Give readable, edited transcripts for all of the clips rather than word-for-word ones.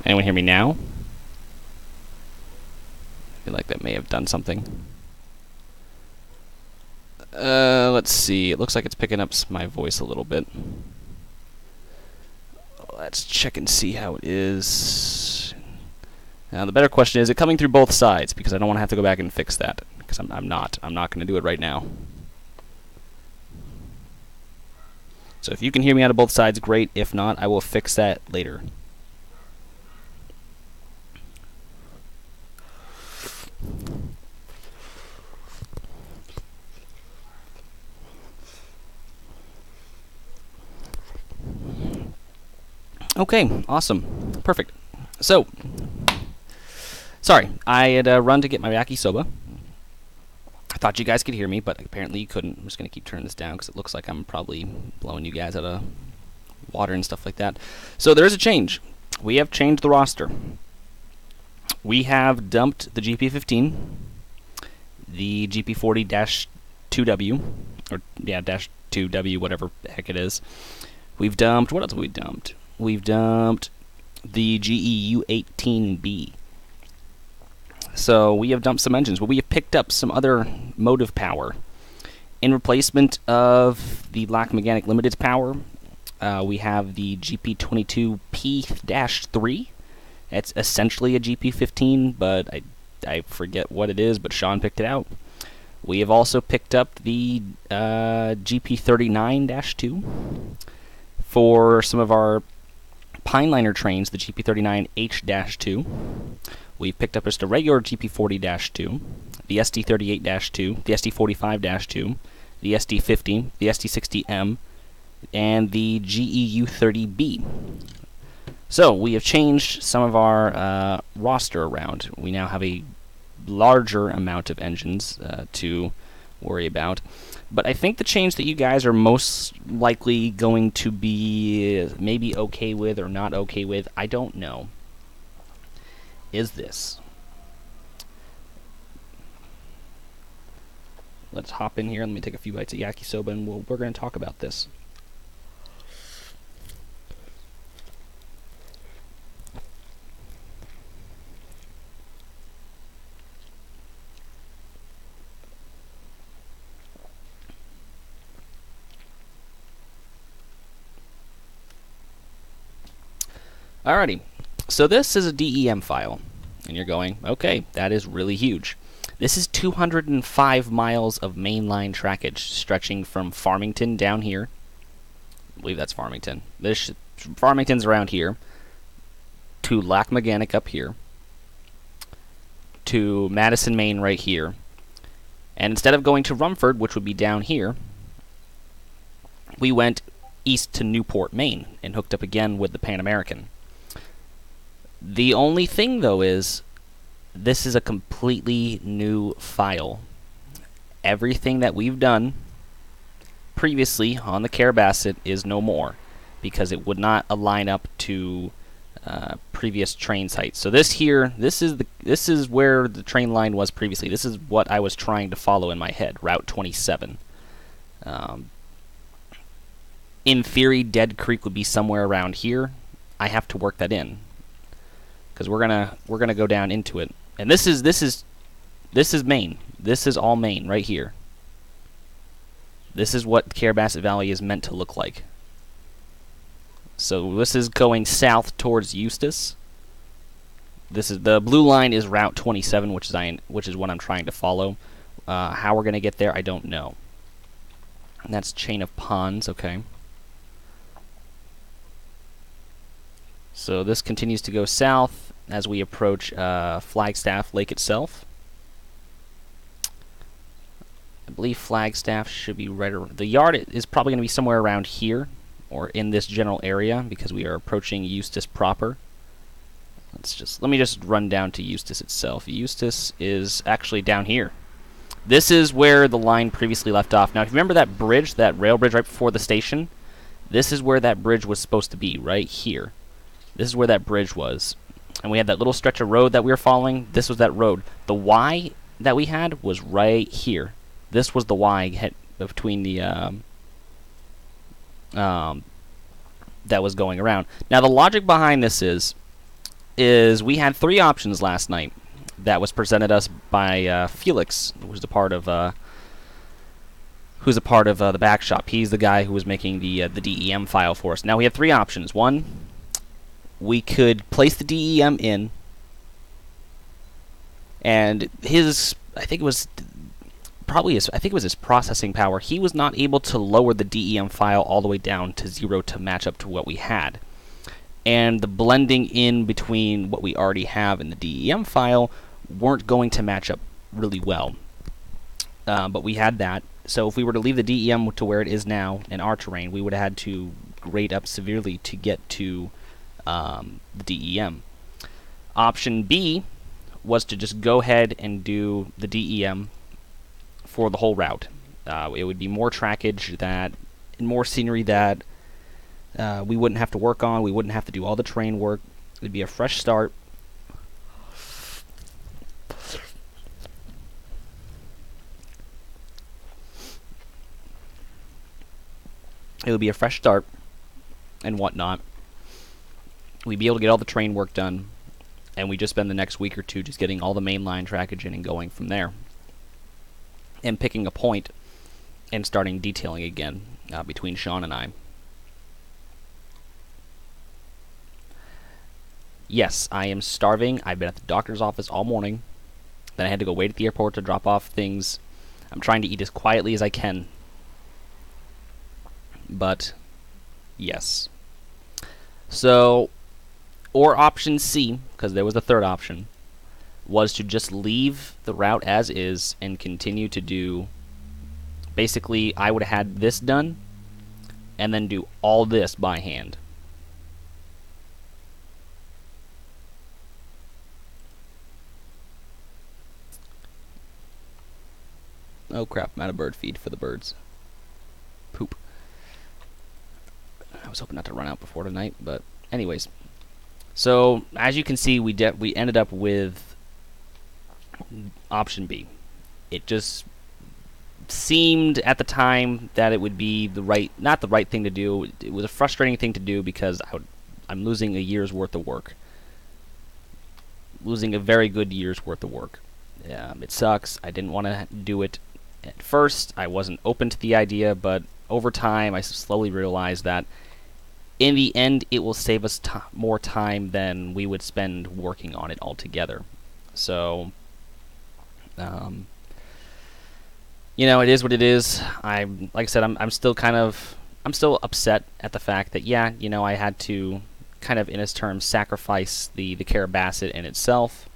Anyone hear me now? I feel like that may have done something. Let's see. It looks like it's picking up my voice a little bit. Let's check and see how it is. Now, the better question is it coming through both sides? Because I don't want to have to go back and fix that. Because I'm not going to do it right now. So if you can hear me out of both sides, great. If not, I will fix that later. Okay, awesome. Perfect. So, sorry, I had run to get my yakisoba. I thought you guys could hear me, but apparently you couldn't. I'm just going to keep turning this down because it looks like I'm probably blowing you guys out of water and stuff like that. So there is a change. We have changed the roster. We have dumped the GP15, the GP40-2W, or yeah, -2W, whatever the heck it is. We've dumped, what else have we dumped? We've dumped the GEU18B. So we have dumped some engines, but we have picked up some other motive power. In replacement of the Black Mechanic Limited's power, we have the GP22P-3. It's essentially a GP15, but I forget what it is, but Sean picked it out. We have also picked up the GP39-2 for some of our Pineliner trains, the GP39H-2. We've picked up just a regular GP40-2, the SD38-2, the SD45-2, the SD50, the SD60M, and the GEU30B. So we have changed some of our roster around. We now have a larger amount of engines to worry about. But I think the change that you guys are most likely going to be maybe okay with or not okay with, I don't know, is this. Let's hop in here. Let me take a few bites of yakisoba and we're going to talk about this. Alrighty, so this is a DEM file, and you're going, okay, that is really huge. This is 205 miles of mainline trackage stretching from Farmington down here. I believe that's Farmington. Farmington's around here, to Lac-Méganic up here, to Madison, Maine right here. And instead of going to Rumford, which would be down here, we went east to Newport, Maine, and hooked up again with the Pan American. The only thing, though, is this is a completely new file. Everything that we've done previously on the Carrabassett is no more because it would not align up to previous train sites. So this here, this is where the train line was previously. This is what I was trying to follow in my head, Route 27. In theory, Dead Creek would be somewhere around here. I have to work that in, because we're gonna go down into it, and this is Maine. This is all Maine right here. This is what Carrabassett Valley is meant to look like. So this is going south towards Eustis. This is the blue line is Route 27, which is what I'm trying to follow. How we're gonna get there, I don't know. And that's Chain of Ponds, okay. So this continues to go south as we approach Flagstaff Lake itself. I believe Flagstaff should be right around. The yard is probably going to be somewhere around here, or in this general area, because we are approaching Eustis proper. Let me just run down to Eustis itself. Eustis is actually down here. This is where the line previously left off. Now, if you remember that bridge, that rail bridge right before the station, this is where that bridge was supposed to be, right here. This is where that bridge was. And we had that little stretch of road that we were following. This was that road. The Y that we had was right here. This was the Y between the that was going around. Now the logic behind this is is we had 3 options last night that was presented us by Felix, who's a part of the back shop. He's the guy who was making the DEM file for us. Now we have 3 options. One, we could place the DEM in, and I think it was his processing power. He was not able to lower the DEM file all the way down to 0 to match up to what we had. And the blending in between what we already have in the DEM file weren't going to match up really well. But we had that. So if we were to leave the DEM to where it is now in our terrain, we would have had to grade up severely to get to the DEM. Option B was to just go ahead and do the DEM for the whole route. It would be more trackage and more scenery that we wouldn't have to work on. We wouldn't have to do all the terrain work. It would be a fresh start. It would be a fresh start and whatnot. We'd be able to get all the terrain work done, and we just spend the next week or two just getting all the mainline trackage in and going from there. And picking a point and starting detailing again between Sean and I. Yes, I am starving. I've been at the doctor's office all morning. Then I had to go wait at the airport to drop off things. I'm trying to eat as quietly as I can. But, yes. So, or option C, because there was a third option, was to just leave the route as is and continue to do... Basically, I would have had this done, and then do all this by hand. Oh crap, I'm out of bird feed for the birds. Poop. I was hoping not to run out before tonight, but anyways. So, as you can see, we ended up with option B. It just seemed at the time that it would be not the right thing to do. It was a frustrating thing to do because I'm losing a year's worth of work. Losing a very good year's worth of work. It sucks. I didn't want to do it at first. I wasn't open to the idea, but over time I slowly realized that in the end it will save us more time than we would spend working on it altogether. So, you know, it is what it is. Like I said, I'm still upset at the fact that, yeah, you know, I had to kind of, in its terms, sacrifice the Carrabassett in itself.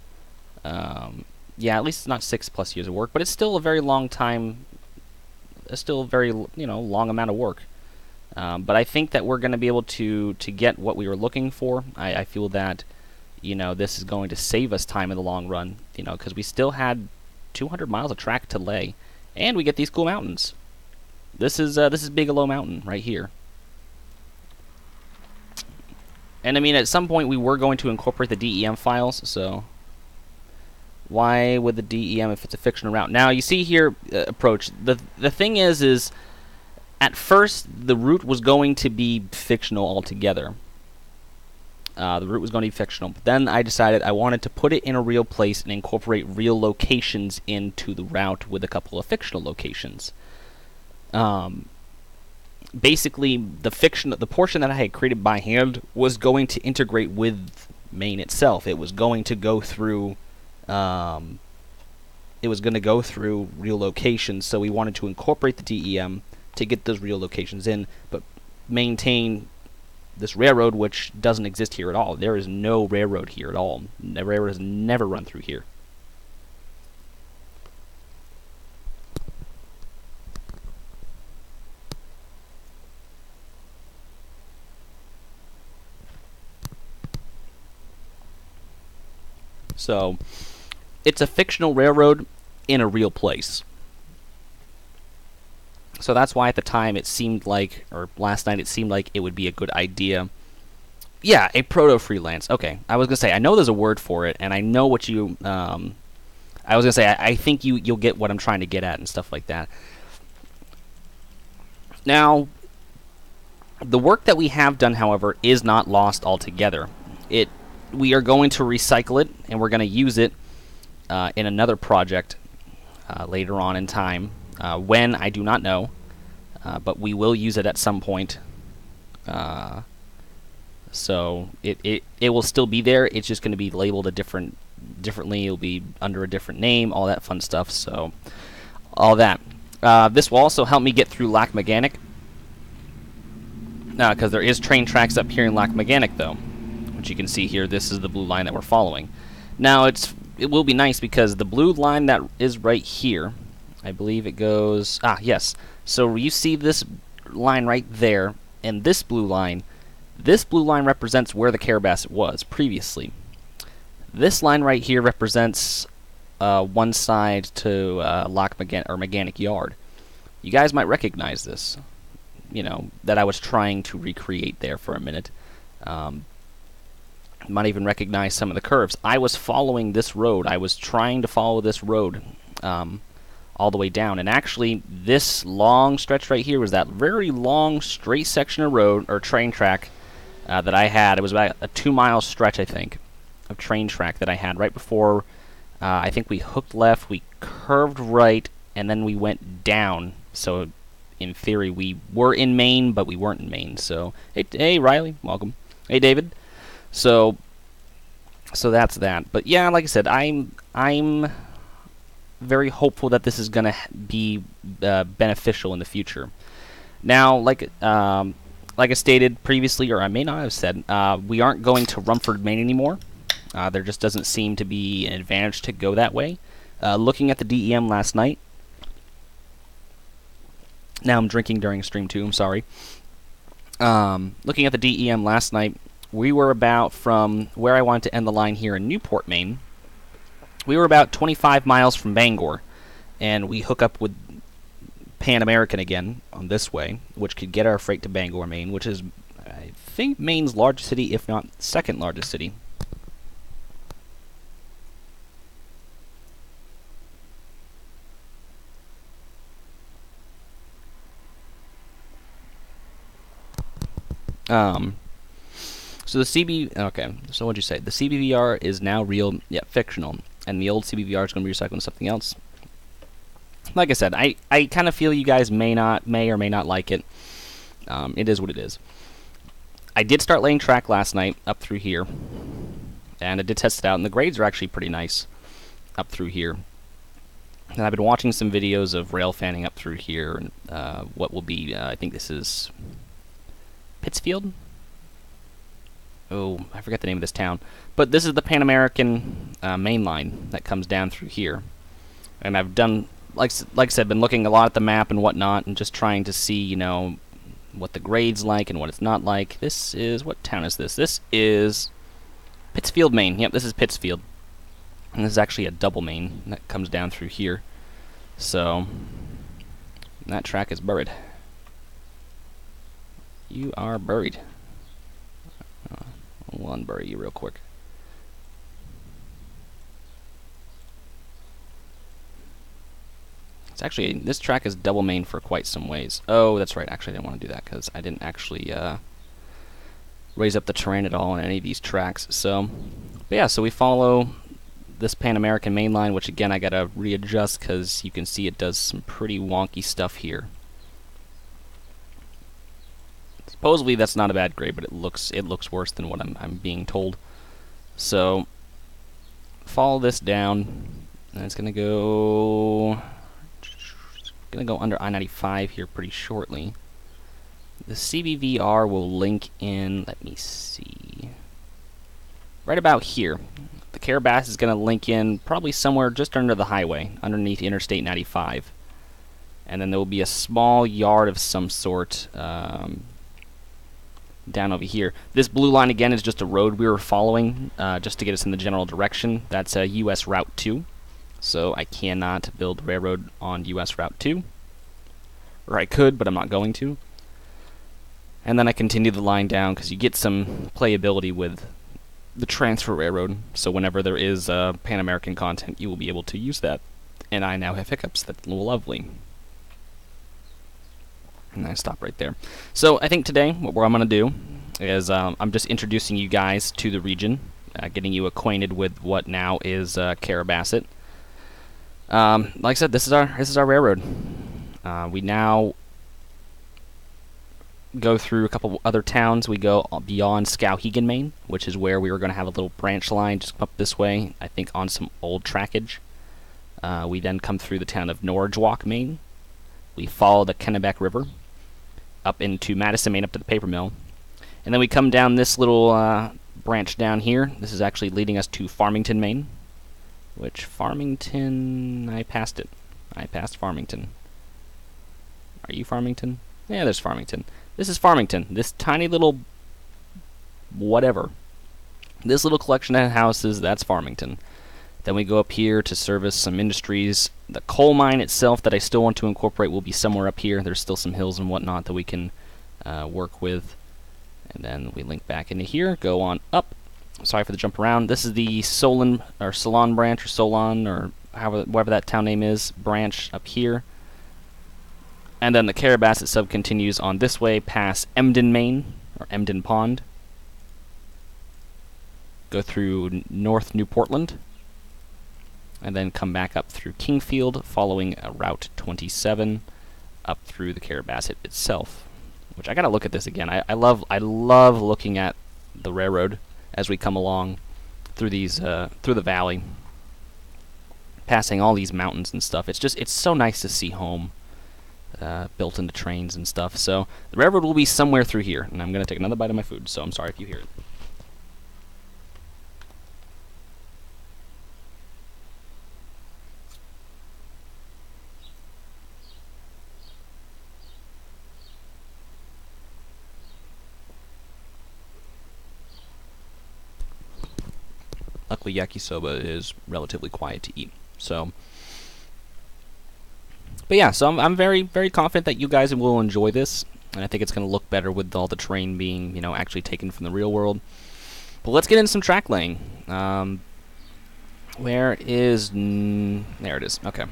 Yeah, at least it's not 6+ years of work, but it's still a very long time. It's still a very, you know, long amount of work. But I think that we're going to be able to get what we were looking for. I feel that, you know, this is going to save us time in the long run, you know, because we still had 200 miles of track to lay, and we get these cool mountains. This is Bigelow Mountain right here. And I mean, at some point we were going to incorporate the DEM files, so why would the DEM if it's a fictional route? Now you see here, approach. The thing is at first the route was going to be fictional altogether. The route was going to be fictional, but then I decided I wanted to put it in a real place and incorporate real locations into the route with a couple of fictional locations. Basically, the portion that I had created by hand was going to integrate with Maine itself. It was going to go through real locations, so we wanted to incorporate the DEM to get those real locations in, but maintain this railroad, which doesn't exist here at all. There is no railroad here at all. The railroad has never run through here. So, it's a fictional railroad in a real place. So that's why at the time it seemed like, or last night it seemed like it would be a good idea. Yeah, a proto-freelance. Okay, I was going to say, I know there's a word for it, and I know what you, I was going to say, I think you'll get what I'm trying to get at and stuff like that. Now, the work that we have done, however, is not lost altogether. we are going to recycle it, and we're going to use it in another project later on in time. When, I do not know, but we will use it at some point. So it will still be there. It's just going to be labeled differently. It'll be under a different name, all that fun stuff. So all that. This will also help me get through Lac Méganic, because there is train tracks up here in Lac Méganic, though, which you can see here. This is the blue line that we're following. Now it will be nice because the blue line that is right here, I believe it goes. Yes. So you see this line right there, and this blue line. This blue line represents where the Carrabassett was previously. This line right here represents one side to Lac Méganic Yard. You guys might recognize this, you know, that I was trying to recreate there for a minute. Might even recognize some of the curves. I was following this road. I was trying to follow this road all the way down. And actually, this long stretch right here was that very long, straight section of road, or train track, that I had. It was about a 2-mile stretch, I think, of train track that I had right before. I think we hooked left, we curved right, and then we went down. So, in theory, we were in Maine, but we weren't in Maine. So, hey Riley, welcome. Hey, David. So that's that. But yeah, like I said, I'm very hopeful that this is going to be beneficial in the future. Now, like I stated previously, or I may not have said, we aren't going to Rumford Maine anymore. There just doesn't seem to be an advantage to go that way. Looking at the DEM last night. Now I'm drinking during stream too, I'm sorry. Looking at the DEM last night, we were about, from where I wanted to end the line here in Newport, Maine, we were about 25 miles from Bangor. And we hook up with Pan American again on this way, which could get our freight to Bangor, Maine, which is, I think, Maine's largest city, if not second largest city. So the okay, so what'd you say? The CBVR is now real, yet fictional, and the old CBVR is going to be recycled into something else. Like I said, I kind of feel you guys may or may not like it. It is what it is. I did start laying track last night up through here, and I did test it out, and the grades are actually pretty nice up through here. And I've been watching some videos of rail fanning up through here, and what will be, I think this is Pittsfield? Oh, I forget the name of this town. But this is the Pan American main line that comes down through here. And I've done, like I said, been looking a lot at the map and whatnot, and just trying to see, you know, what the grade's like and what it's not like. This is, what town is this? This is Pittsfield, Maine. Yep, this is Pittsfield. And this is actually a double main that comes down through here. So, that track is buried. You are buried. We'll unbury you real quick. It's actually, this track is double main for quite some ways. Oh, that's right. Actually, I didn't want to do that because I didn't actually raise up the terrain at all on any of these tracks. So, but yeah, so we follow this Pan American main line, which again I gotta readjust because you can see it does some pretty wonky stuff here. Supposedly that's not a bad grade, but it looks worse than what I'm being told. So follow this down, and it's gonna go under I-95 here pretty shortly. The CBVR will link in. Let me see. Right about here. The Carrabassett is gonna link in probably somewhere just under the highway, underneath Interstate 95, and then there will be a small yard of some sort. Down over here. This blue line again is just a road we were following just to get us in the general direction. That's US Route 2. So I cannot build railroad on US Route 2. Or I could, but I'm not going to. And then I continue the line down because you get some playability with the transfer railroad. So whenever there is Pan American content, you will be able to use that. And I now have hiccups. That's lovely. And I stop right there. So I think today what I'm going to do is I'm just introducing you guys to the region. getting you acquainted with what now is Carrabassett. Like I said, this is our railroad. We now go through a couple other towns. We go beyond Skowhegan, Maine, which is where we were going to have a little branch line just up this way, I think on some old trackage. We then come through the town of Norridgewock, Maine. We follow the Kennebec River up into Madison, Maine, up to the paper mill. And then we come down this little branch down here. This is actually leading us to Farmington, Maine. Which, Farmington... I passed it. I passed Farmington. Are you Farmington? Yeah, there's Farmington. This is Farmington. This tiny little... whatever. This little collection of houses, that's Farmington. Then we go up here to service some industries. The coal mine itself that I still want to incorporate will be somewhere up here. There's still some hills and whatnot that we can work with. And then we link back into here, go on up. Sorry for the jump around. This is the Solon branch, or Solon, or whatever that town name is, branch up here. And then the Carrabassett sub continues on this way past Emden, Maine, or Emden Pond. Go through North New Portland. And then come back up through Kingfield, following Route 27, up through the Carrabassett itself. Which I gotta look at this again. I love looking at the railroad as we come along through these through the valley, passing all these mountains and stuff. It's so nice to see home built into trains and stuff. So the railroad will be somewhere through here, and I'm gonna take another bite of my food. So I'm sorry if you hear it. Luckily, yakisoba is relatively quiet to eat. So, but yeah, so I'm very, very confident that you guys will enjoy this, and I think it's going to look better with all the terrain being, you know, actually taken from the real world. But let's get into some track laying. Where is... there it is. Okay.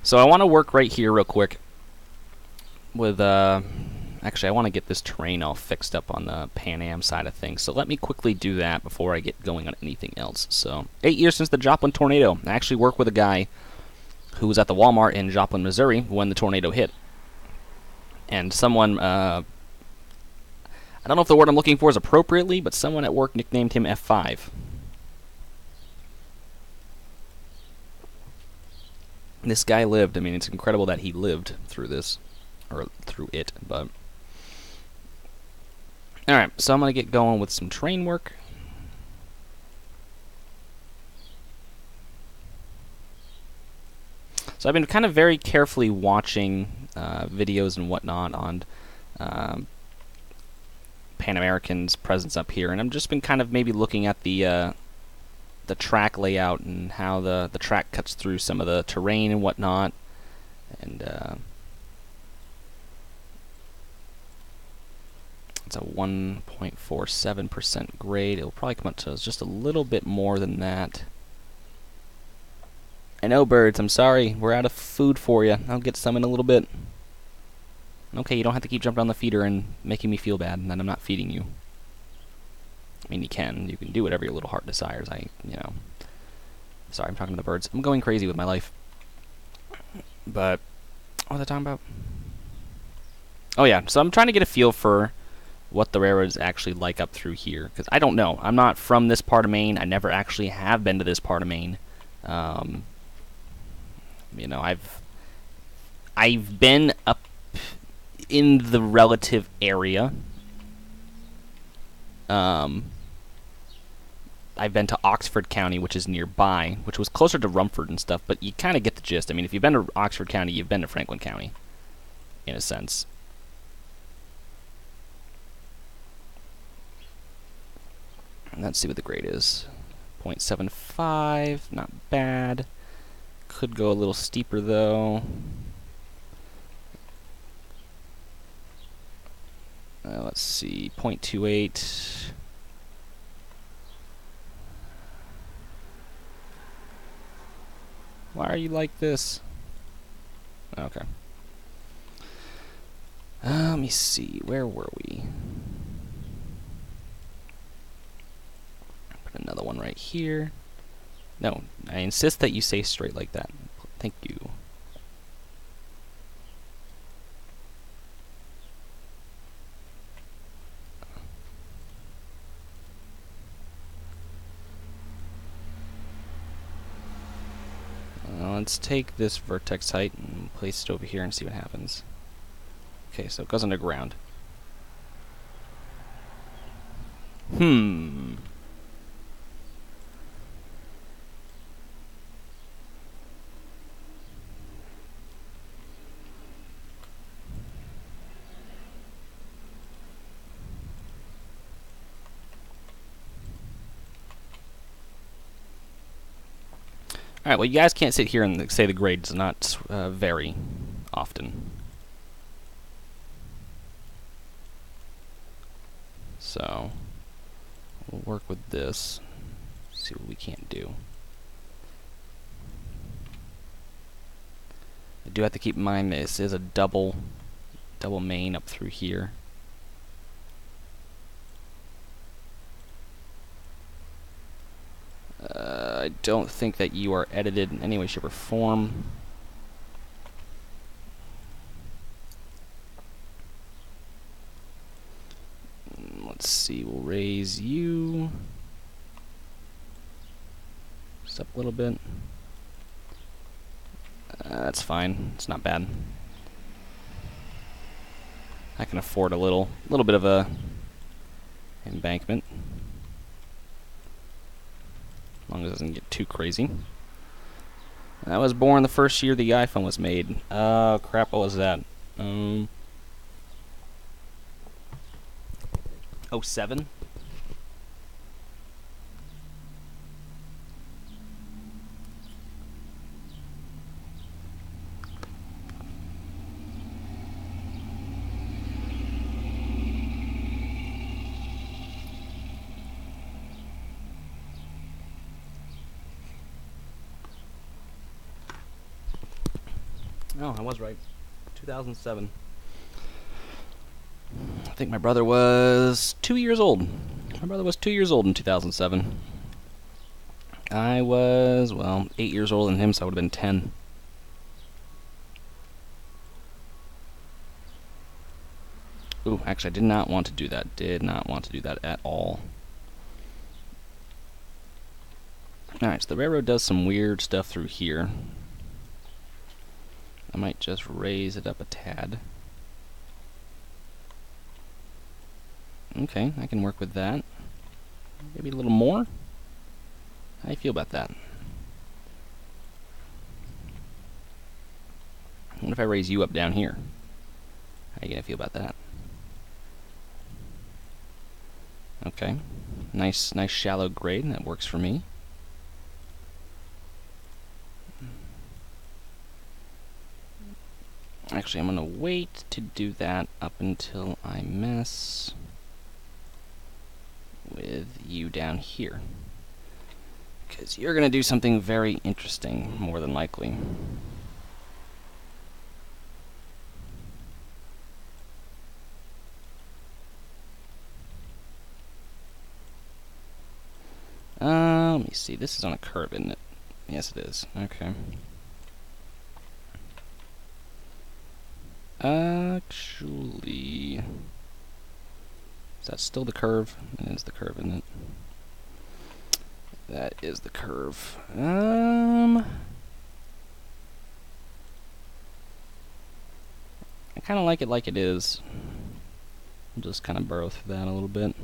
So I want to work right here real quick with... actually, I want to get this terrain all fixed up on the Pan Am side of things. So let me quickly do that before I get going on anything else. So, 8 years since the Joplin tornado. I actually worked with a guy who was at the Walmart in Joplin, Missouri when the tornado hit. And someone, I don't know if the word I'm looking for is appropriately, but someone at work nicknamed him F5. This guy lived. I mean, it's incredible that he lived through this, or through it, but... Alright, so I'm going to get going with some train work. So I've been kind of very carefully watching videos and whatnot on Pan American's presence up here, and I've just been kind of maybe looking at the track layout and how the track cuts through some of the terrain and whatnot, and it's a 1.47% grade. It'll probably come up to just a little bit more than that. I know, birds, I'm sorry. We're out of food for you. I'll get some in a little bit. Okay, you don't have to keep jumping on the feeder and making me feel bad that I'm not feeding you. I mean, you can do whatever your little heart desires. Sorry, I'm talking to the birds. I'm going crazy with my life. But, what was I talking about? Oh yeah, so I'm trying to get a feel for what the railroad is actually like up through here, because I don't know. I'm not from this part of Maine. I never actually have been to this part of Maine. You know, I've been up in the relative area. I've been to Oxford County, which is nearby, which was closer to Rumford and stuff, but you kind of get the gist. I mean, if you've been to Oxford County, you've been to Franklin County, in a sense. Let's see what the grade is. 0.75, not bad. Could go a little steeper, though. Let's see, 0.28. Why are you like this? Okay. Let me see, where were we? right here. No, I insist that you say straight like that. Thank you. Let's take this vertex height and place it over here and see what happens. Okay, so it goes underground. Alright, well, you guys can't sit here and say the grade does not vary often. So, we'll work with this, see what we can't do. I do have to keep in mind this is a double main up through here. I don't think that you are edited in any way, shape, or form. Let's see, we'll raise you just up a little bit. That's fine, it's not bad. I can afford a little bit of a embankment. As long as it doesn't get too crazy. I was born the first year the iPhone was made. Crap, what was that? 07? Oh, I was right. 2007. I think my brother was 2 years old. My brother was 2 years old in 2007. I was, well, 8 years older than him, so I would have been 10. Ooh, actually, I did not want to do that. Did not want to do that at all. Alright, so the railroad does some weird stuff through here. I might just raise it up a tad. Okay, I can work with that. Maybe a little more? How do you feel about that? What if I raise you up down here? How are you gonna feel about that? Okay, nice shallow grade, that works for me. Actually, I'm gonna wait to do that up until I mess with you down here, because you're gonna do something very interesting, more than likely. Let me see, this is on a curve, isn't it? Yes, it is. Okay. Actually, is that still the curve? It is the curve, isn't it? That is the curve. I kind of like it is. I'll just kind of burrow through that a little bit.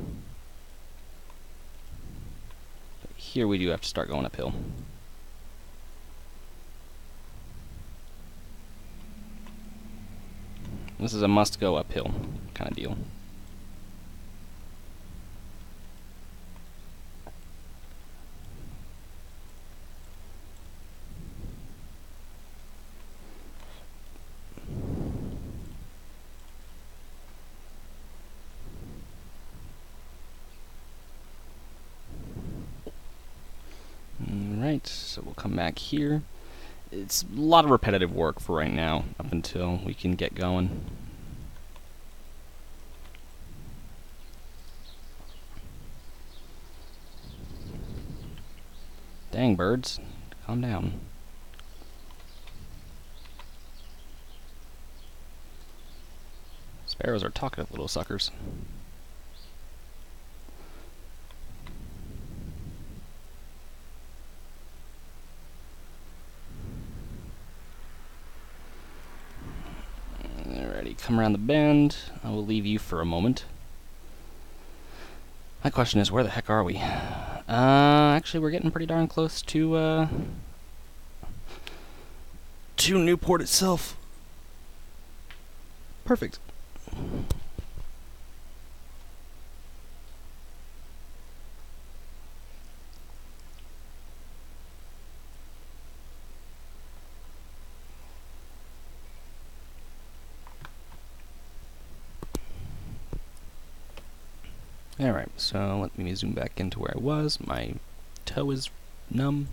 But here we do have to start going uphill. This is a must go uphill kind of deal. Alright, so we'll come back here. It's a lot of repetitive work for right now, up until we can get going. Dang, birds. Calm down. Sparrows are talkative little suckers. Alrighty, come around the bend. I will leave you for a moment. My question is, where the heck are we? Actually, we're getting pretty darn close to Newport itself. Perfect. Alright, so let me zoom back into where I was. My toe is numb.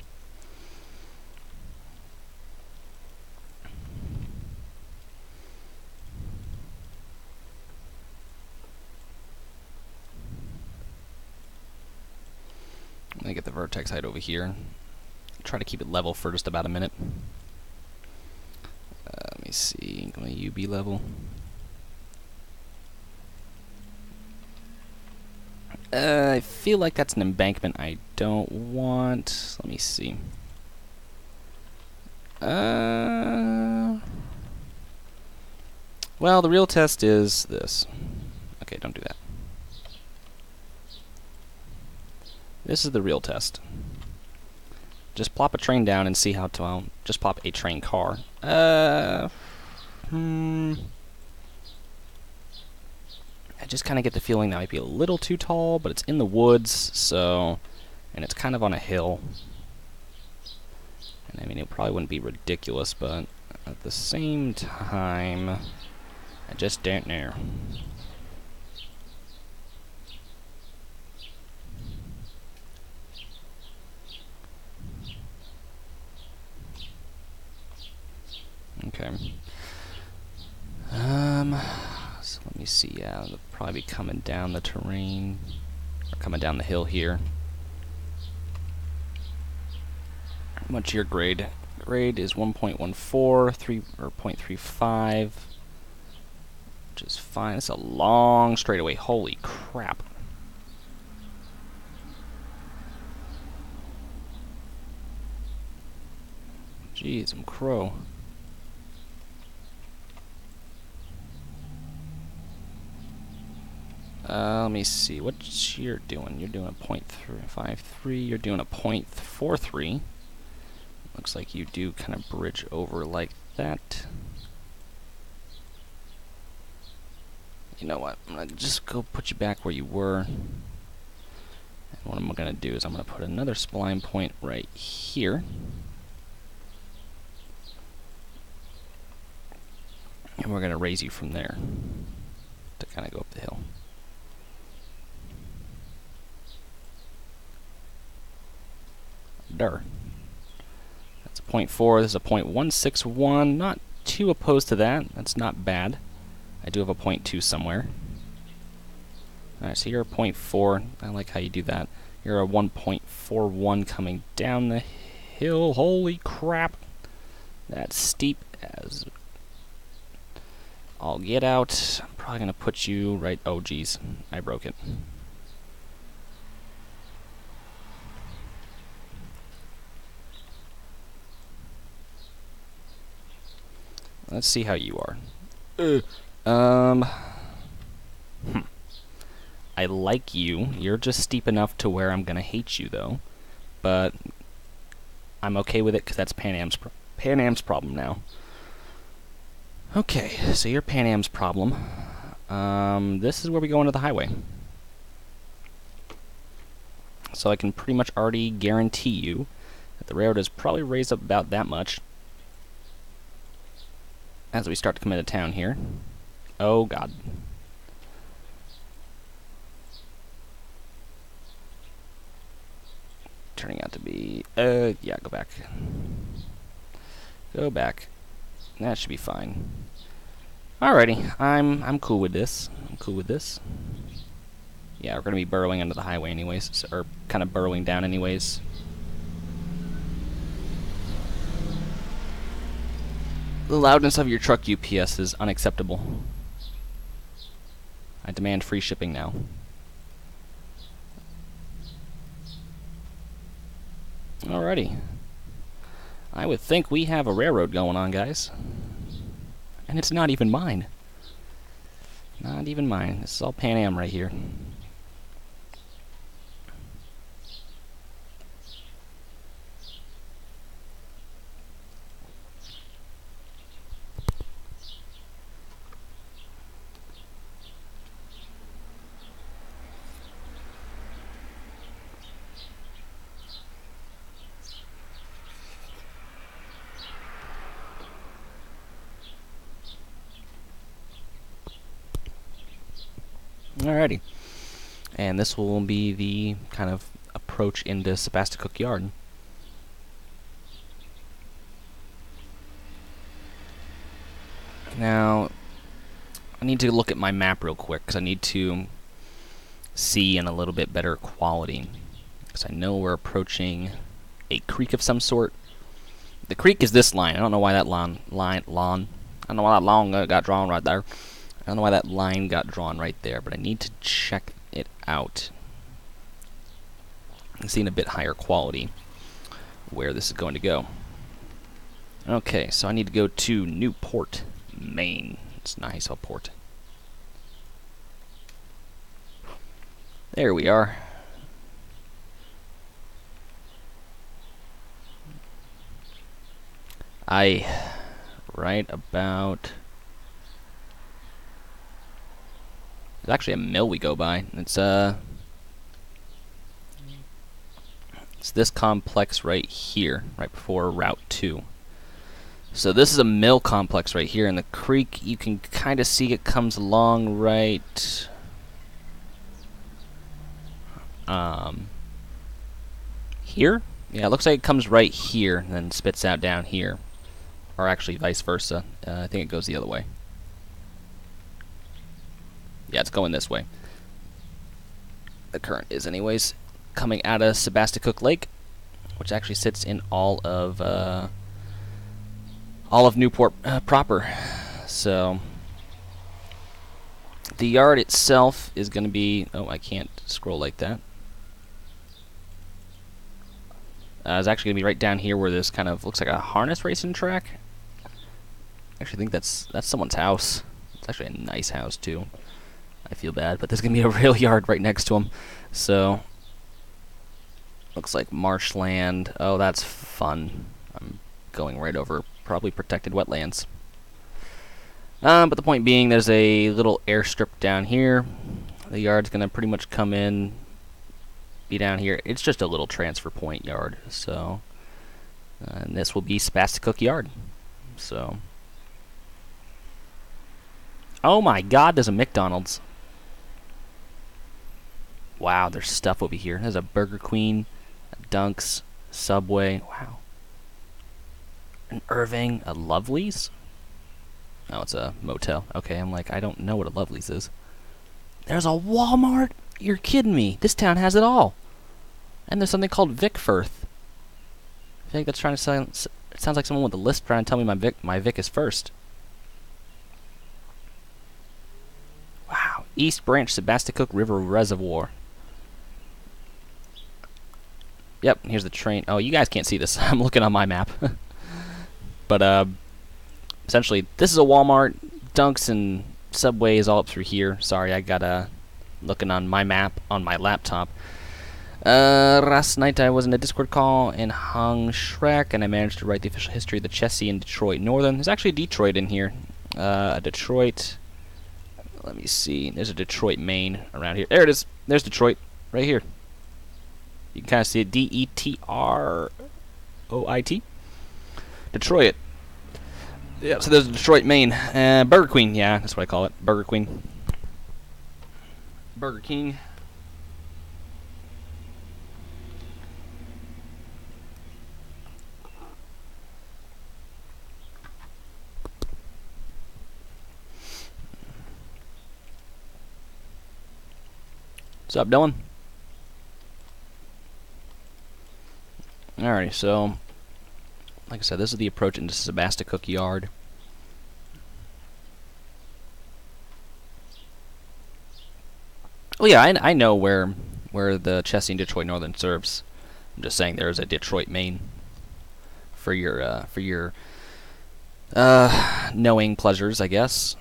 I'm going to get the vertex height over here. Try to keep it level for just about a minute. Let me see, my UB level. I feel like that's an embankment I don't want. Let me see. Well, the real test is this. Okay, don't do that. This is the real test. Just plop a train down and see how to, well, just plop a train car. I just kind of get the feeling that might be a little too tall, but it's in the woods, so, and it's kind of on a hill. And I mean, it probably wouldn't be ridiculous, but at the same time, I just don't know. Okay. So let me see. Yeah, they'll probably be coming down the terrain, or coming down the hill here. What's your grade? Grade is 1.14, 3 or 0.35, which is fine. It's a long straightaway. Holy crap! Jeez, I'm crow. Let me see. What you're doing? You're doing a 0.53. You're doing a 0.43. Looks like you do kind of bridge over like that. You know what? I'm gonna just go put you back where you were. And what I'm gonna do is I'm gonna put another spline point right here. And we're gonna raise you from there to kind of go up the hill. That's a 0.4. This is a 0.161. Not too opposed to that. That's not bad. I do have a 0.2 somewhere. Alright, so you're a 0.4. I like how you do that. You're a 1.41 coming down the hill. Holy crap. That's steep as all get out. I'm probably going to put you right... Oh, geez. I broke it. Let's see how you are. I like you. You're just steep enough to where I'm gonna hate you, though. But I'm okay with it because that's Pan Am's problem now. Okay, so you're Pan Am's problem. This is where we go into the highway. So I can pretty much already guarantee you that the railroad is probably raised up about that much as we start to come into town here. Oh god. Turning out to be yeah, go back. Go back. That should be fine. Alrighty, I'm cool with this. I'm cool with this. Yeah, we're gonna be burrowing under the highway anyways, or kind of burrowing down anyways. The loudness of your truck UPS is unacceptable. I demand free shipping now. Alrighty. I would think we have a railroad going on, guys. And it's not even mine. Not even mine. This is all Pan Am right here. Alrighty. And this will be the kind of approach into Sebastian Yard. Now, I need to look at my map real quick, because I need to see in a little bit better quality. Because I know we're approaching a creek of some sort. The creek is this line. I don't know why that lawn I don't know why that line got drawn right there. I don't know why that line got drawn right there, but I need to check it out and see in a bit higher quality where this is going to go. Okay, so I need to go to Newport, Maine. It's nice, a port. There we are. Right about... There's actually a mill we go by. It's this complex right here, right before Route 2. So this is a mill complex right here, and the creek, you can kind of see it comes along right... here? Yeah, it looks like it comes right here, and then spits out down here. Or actually vice versa. I think it goes the other way. Yeah, it's going this way. The current is anyways. Coming out of Sebastian Lake, which actually sits in all of Newport proper. So the yard itself is going to be... Oh, I can't scroll like that. It's actually going to be right down here where this kind of looks like a harness racing track. I actually think that's someone's house. It's actually a nice house too. I feel bad, but there's going to be a rail yard right next to them. So, looks like marshland. Oh, that's fun. I'm going right over probably protected wetlands. But the point being, there's a little airstrip down here. The yard's going to pretty much come in, be down here. It's just a little transfer point yard. So, and this will be Sebastian Yard. So, oh my God, there's a McDonald's. Wow, there's stuff over here. There's a Burger Queen, a Dunk's, Subway. Wow. An Irving, a Lovely's? Oh, it's a motel. Okay, I'm like, I don't know what a Lovely's is. There's a Walmart? You're kidding me. This town has it all. And there's something called Vicfirth. I think that's trying to sound... It sounds like someone with a lisp trying to tell me my Vic is first. Wow. East Branch Sebastian River Reservoir. Yep, here's the train. Oh, you guys can't see this. I'm looking on my map. But, essentially, this is a Walmart. Dunk's and Subway is all up through here. Sorry, I got, looking on my map on my laptop. Last night I was in a Discord call and hung Shrek, and I managed to write the official history of the Chessie and Detroit Northern. There's actually Detroit in here. Detroit... Let me see. There's a Detroit, Maine around here. There it is. There's Detroit. Right here. You can kind of see it. Detroit. Detroit. Yeah, so there's Detroit, Maine. Burger Queen. Yeah, that's what I call it. Burger Queen. Burger King. What's up, Dylan? Alrighty, so like I said, this is the approach into Sebastian Yard. Oh yeah, I know where the Chesney and Detroit Northern serves. I'm just saying there's a Detroit, Maine for your knowing pleasures, I guess.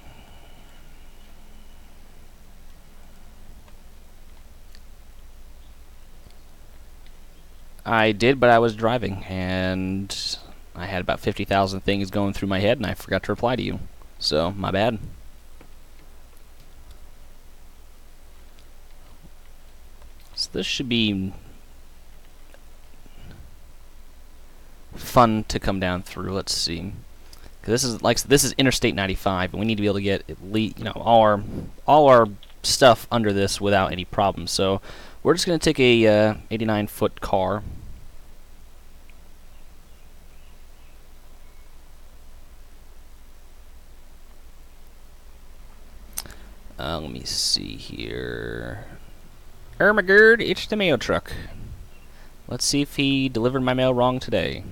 I did, but I was driving, and I had about 50,000 things going through my head, and I forgot to reply to you. So, my bad. So this should be fun to come down through. Let's see. 'Cause this is Interstate 95, and we need to be able to get at least, all our stuff under this without any problems. So we're just going to take a 89-foot car. Let me see here. Ermagerd, it's the mail truck. Let's see if he delivered my mail wrong today.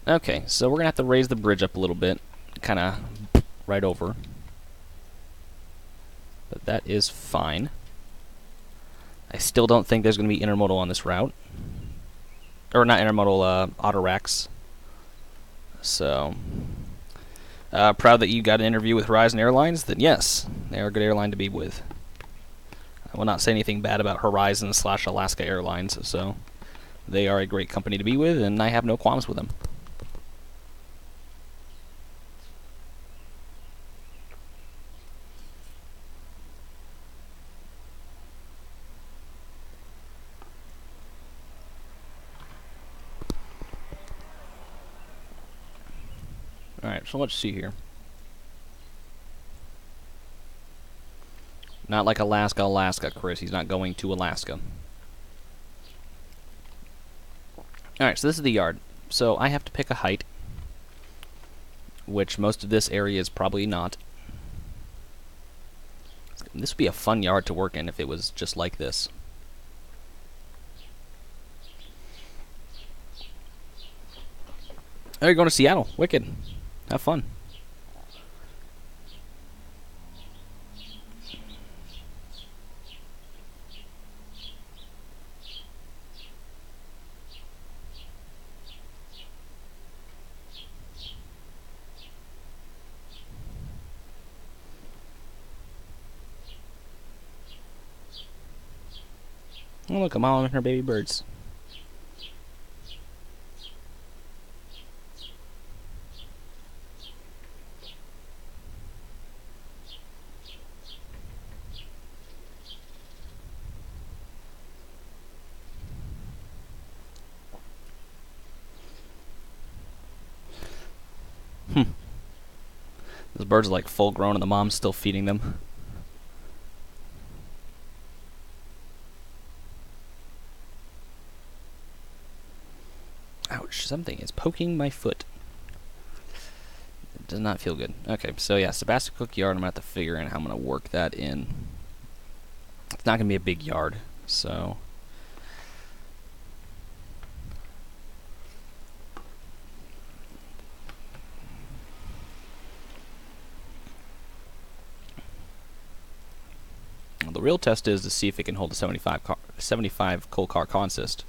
Okay, so we're going to have to raise the bridge up a little bit. Kind of right over. But that is fine. I still don't think there's going to be intermodal on this route. Or not intermodal, auto racks. So, proud that you got an interview with Horizon Airlines. Then yes, they are a good airline to be with. I will not say anything bad about Horizon/Alaska Airlines, so they are a great company to be with, and I have no qualms with them. Alright, so let's see here. Not like Alaska, Chris. He's not going to Alaska. Alright, so this is the yard. So I have to pick a height, which most of this area is probably not. This would be a fun yard to work in if it was just like this. Oh, you're going to Seattle. Wicked. Have fun. Oh, look, a mom and her baby birds. Those birds are like full grown and the mom's still feeding them. Ouch, something is poking my foot. It does not feel good. Okay, so yeah, Sebastian Cook yard, I'm going to have to figure out how I'm going to work that in. It's not going to be a big yard, so... Well, the real test is to see if it can hold a 75 coal car consist.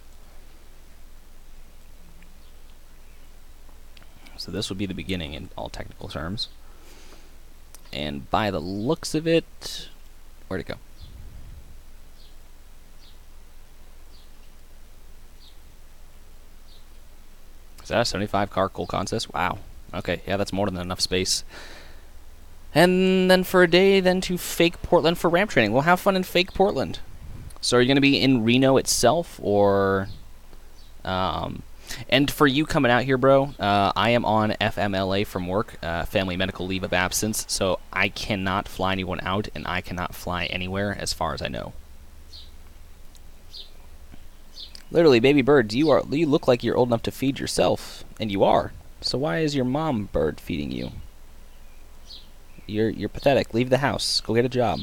So this would be the beginning in all technical terms. And by the looks of it... Where'd it go? Is that a 75 car coal consist? Wow. Okay, yeah, that's more than enough space. And then for a day, then to fake Portland for ramp training. We'll have fun in fake Portland. So are you going to be in Reno itself, or... And for you coming out here, bro, I am on FMLA from work, family medical leave of absence, so I cannot fly anyone out, and I cannot fly anywhere as far as I know. Literally, baby bird, you look like you're old enough to feed yourself, and you are. So why is your mom bird feeding you? You're pathetic. Leave the house. Go get a job.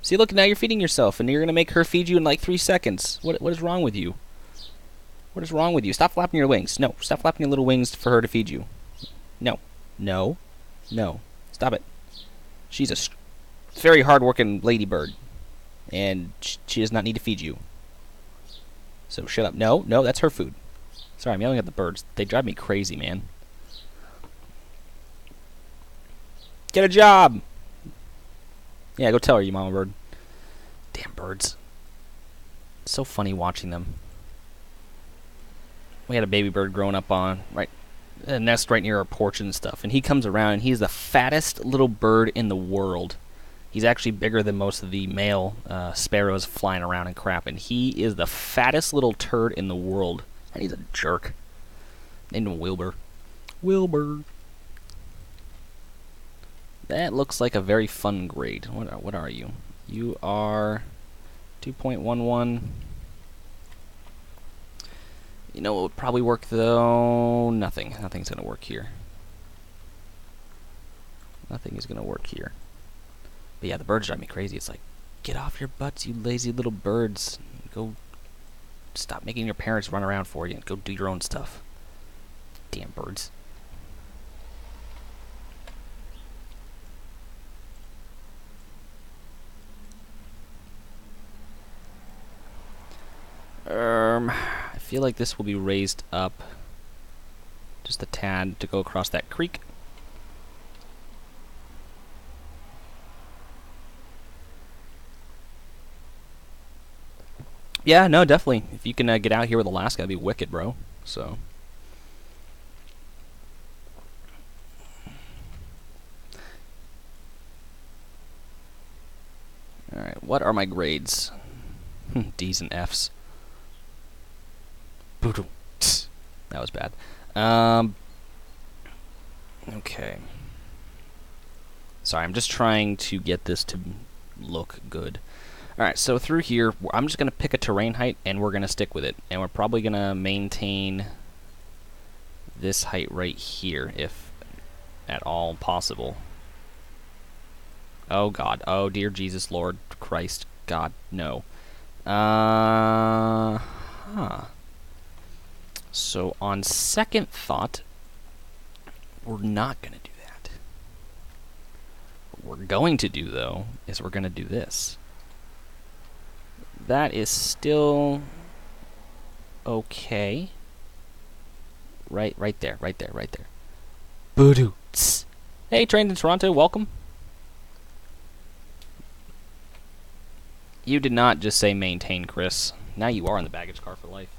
See, look, now you're feeding yourself, and you're gonna make her feed you in like 3 seconds. What is wrong with you? What is wrong with you? Stop flapping your wings. No, stop flapping your little wings for her to feed you. No. No. No. Stop it. She's a very hard-working ladybird. and she does not need to feed you. So shut up. No, no, that's her food. Sorry, I'm yelling at the birds. They drive me crazy, man. Get a job! Yeah, go tell her, you mama bird. Damn birds. It's so funny watching them. We had a baby bird growing up on a nest right near our porch and stuff, and he comes around and he's the fattest little bird in the world. He's actually bigger than most of the male sparrows flying around and crap, and he is the fattest little turd in the world. And he's a jerk. Named him Wilbur. Wilbur. That looks like a very fun grade. What are you? You are 2.11. You know what would probably work though? Nothing. Nothing's gonna work here. Nothing is gonna work here. But yeah, the birds drive me crazy. It's like, get off your butts, you lazy little birds. Go stop making your parents run around for you and go do your own stuff. Damn birds. I feel like this will be raised up just a tad to go across that creek. Yeah, no, definitely. If you can get out here with Alaska, that'd be wicked, bro. So. Alright, what are my grades? D's and F's. That was bad. Okay. Sorry, I'm just trying to get this to look good. Alright, so through here, I'm just going to pick a terrain height, and we're going to stick with it. And we're probably going to maintain this height right here, if at all possible. Oh, God. Oh, dear Jesus, Lord Christ, God, no. So, on second thought, we're not going to do that. What we're going to do, though, is we're going to do this. That is still okay. Right there. Boo-doo. Hey, Trainz in Toronto, welcome. You did not just say maintain, Chris. Now you are in the baggage car for life.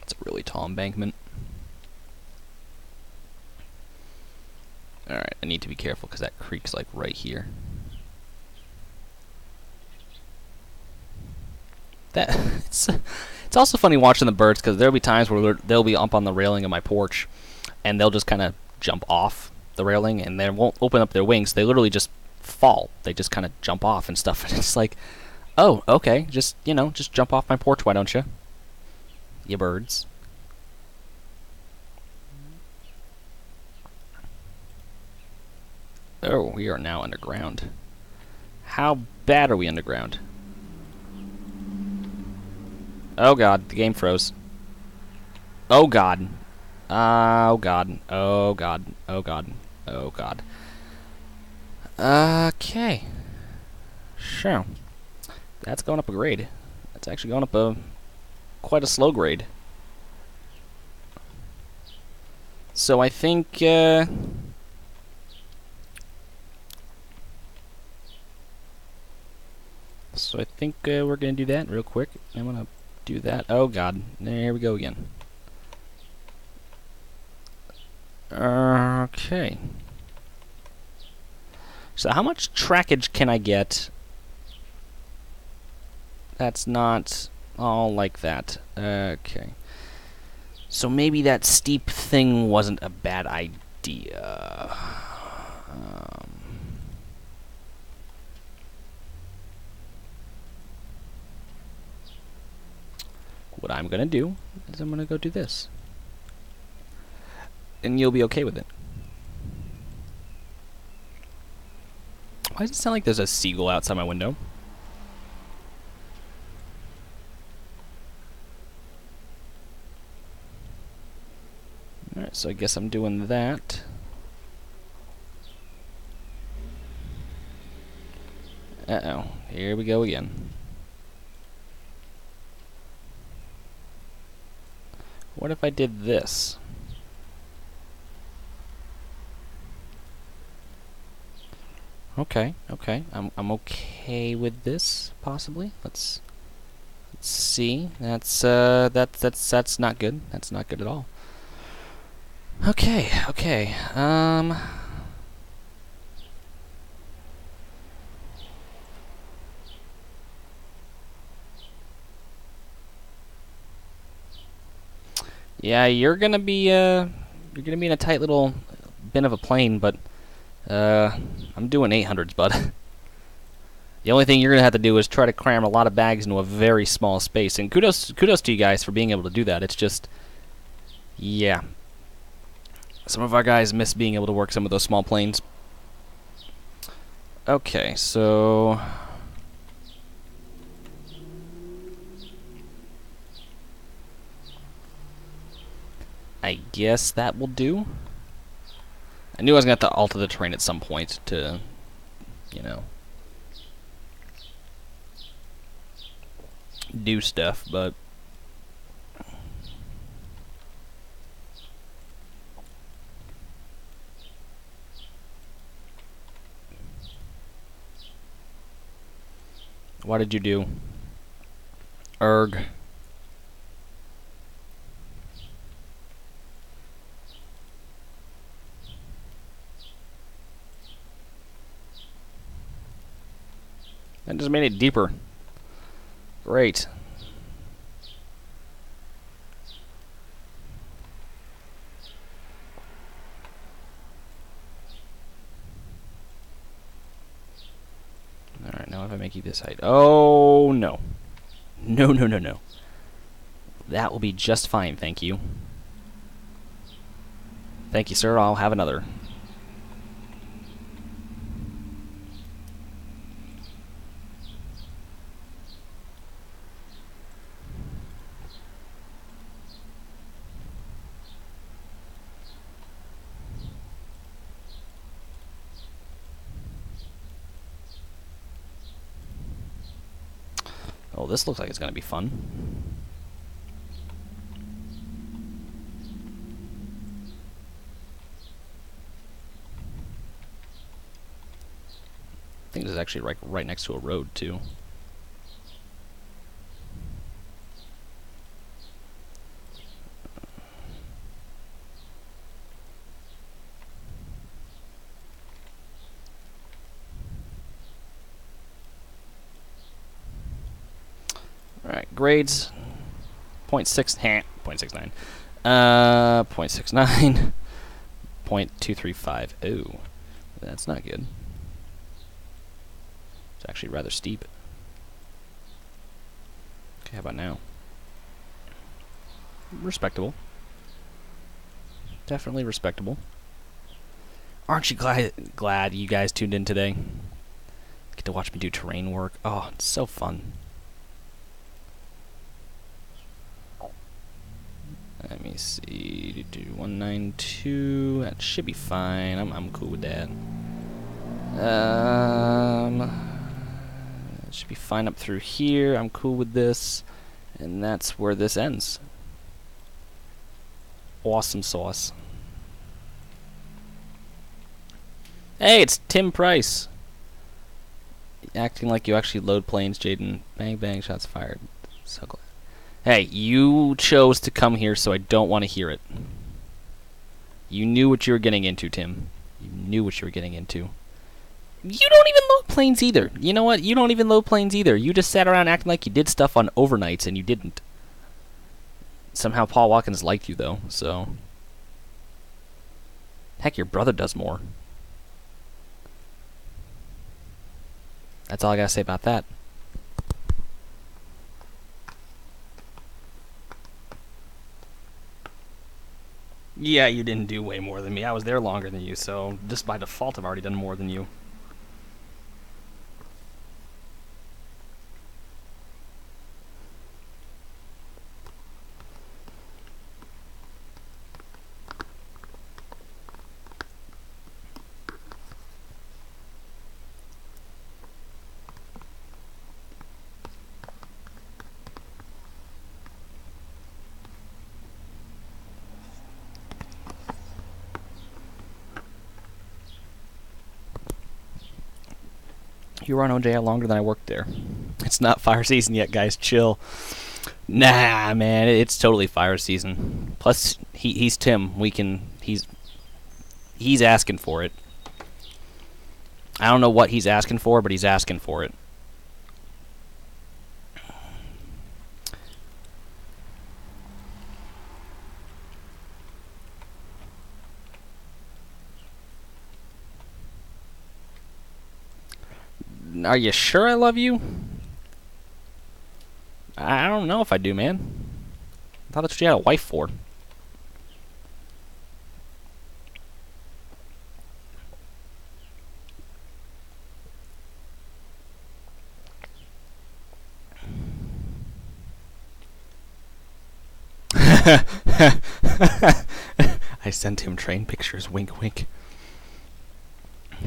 It's a really tall embankment. Alright, I need to be careful because that creek's like right here. It's also funny watching the birds because there'll be times where they'll be up on the railing of my porch and they'll just kind of jump off the railing and they won't open up their wings. They literally just fall. They just kind of jump off and stuff. And it's like, oh, okay, just jump off my porch, why don't you? You birds. Oh, we are now underground. How bad are we underground? Oh god, the game froze. Oh god. Oh god. Oh god. Oh god. Oh god. Okay. Sure. That's going up a grade. That's actually going up quite a slow grade. So I think we're gonna do that real quick. I'm gonna do that. Oh god, there we go again. Okay. So how much trackage can I get? That's not all like that. Okay. So maybe that steep thing wasn't a bad idea. What I'm going to do is I'm going to go do this. And you'll be okay with it. Why does it sound like there's a seagull outside my window? Alright, so I guess I'm doing that. Uh-oh, here we go again. What if I did this? Okay, okay. I'm okay with this, possibly. Let's see. That's not good. That's not good at all. Okay, okay. Yeah, you're gonna be in a tight little bin of a plane, but I'm doing 800s, bud. The only thing you're gonna have to do is try to cram a lot of bags into a very small space. And kudos to you guys for being able to do that. It's just, yeah, some of our guys miss being able to work some of those small planes. Okay, so I guess that will do. I knew I was going to have to alter the terrain at some point to, you know, do stuff, but what did you do? Erg. That just made it deeper. Great. Alright, now if I make you this height. Oh, no. No, no, no, no. That will be just fine, thank you. Thank you, sir. I'll have another. Oh, this looks like it's going to be fun. I think this is actually right next to a road, too. Alright, grades 0.6, 0.69. 0.69. 0.235. Oh, that's not good. It's actually rather steep. Okay, how about now? Respectable. Definitely respectable. Aren't you glad you guys tuned in today? Get to watch me do terrain work. Oh, it's so fun. Let me see. Do 192. That should be fine. I'm cool with that. It should be fine up through here. I'm cool with this, and that's where this ends. Awesome sauce. Hey, it's Tim Price. Acting like you actually load planes, Jaden. Bang, bang, shots fired. So glad. Hey, you chose to come here, so I don't want to hear it. You knew what you were getting into, Tim. You knew what you were getting into. You don't even load planes either. You know what? You don't even load planes either. You just sat around acting like you did stuff on overnights, and you didn't. Somehow Paul Watkins liked you, though, so... Heck, your brother does more. That's all I gotta say about that. Yeah, you didn't do way more than me. I was there longer than you, so just by default I've already done more than you. You were on OJL longer than I worked there. It's not fire season yet, guys. Chill. Nah, man, it's totally fire season. Plus, he's Tim. He's asking for it. I don't know what he's asking for, but he's asking for it. Are you sure I love you? I don't know if I do, man. I thought that's what you had a wife for. I sent him train pictures, wink wink.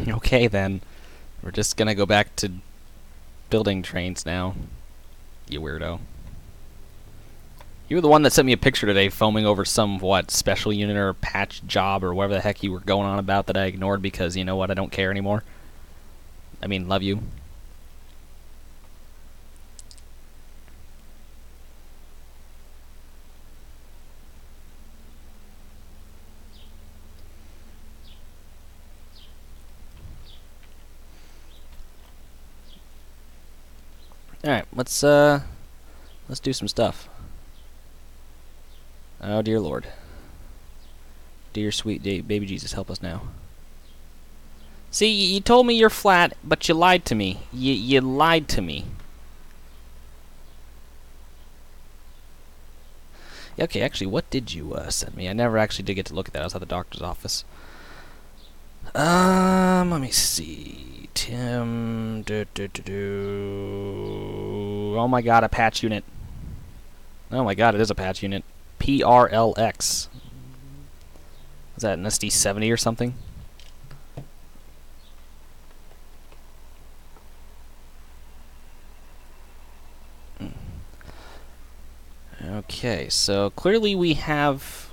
Okay then. We're just gonna go back to building trains now. You weirdo. You were the one that sent me a picture today foaming over some, what, special unit or patch job or whatever the heck you were going on about that I ignored because, you know what, I don't care anymore. I mean, love you. Alright, let's do some stuff. Oh dear Lord. Dear sweet baby Jesus, help us now. See, you told me you're flat, but you lied to me. You lied to me. Okay, actually, what did you send me? I never actually did get to look at that. I was at the doctor's office. Let me see. Tim. Oh my god, a patch unit. Oh my god, it is a patch unit. PRLX. Is that an SD70 or something? Okay, so clearly we have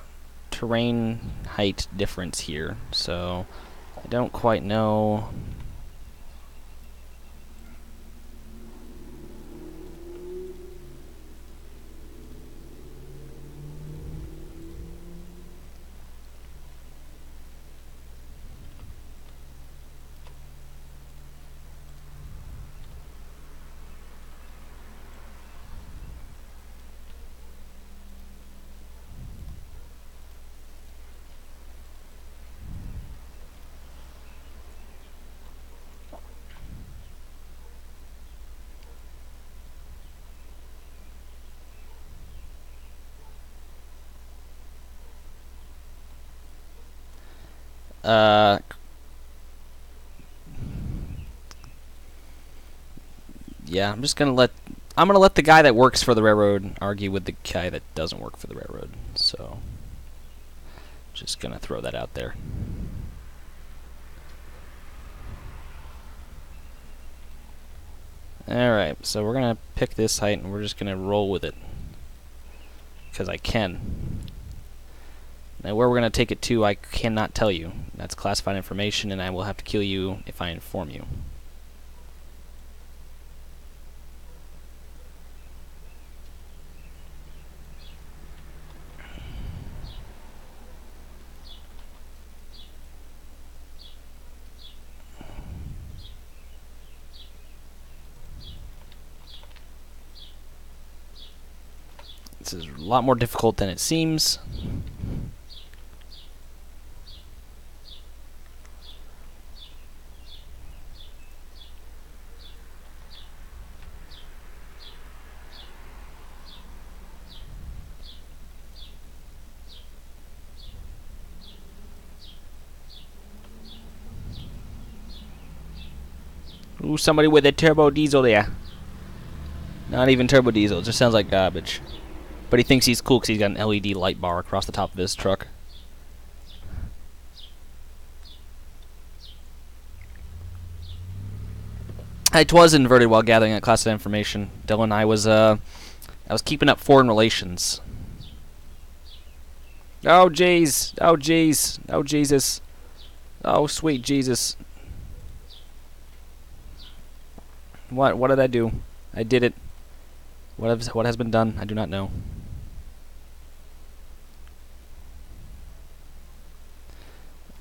terrain height difference here, so I don't quite know. Yeah, I'm gonna let the guy that works for the railroad argue with the guy that doesn't work for the railroad. So, just gonna throw that out there. Alright, so we're gonna pick this height and we're just gonna roll with it. Because I can. Now where we're gonna take it to, I cannot tell you. That's classified information and I will have to kill you if I inform you. This is a lot more difficult than it seems. Ooh, somebody with a turbo diesel there. Not even turbo diesel, it just sounds like garbage. But he thinks he's cool because he's got an LED light bar across the top of his truck. It was inverted while gathering that classified information. Dylan, I was keeping up foreign relations. Oh jeez, oh jeez, oh Jesus, oh sweet Jesus. What did I do? I did it. What has been done? I do not know.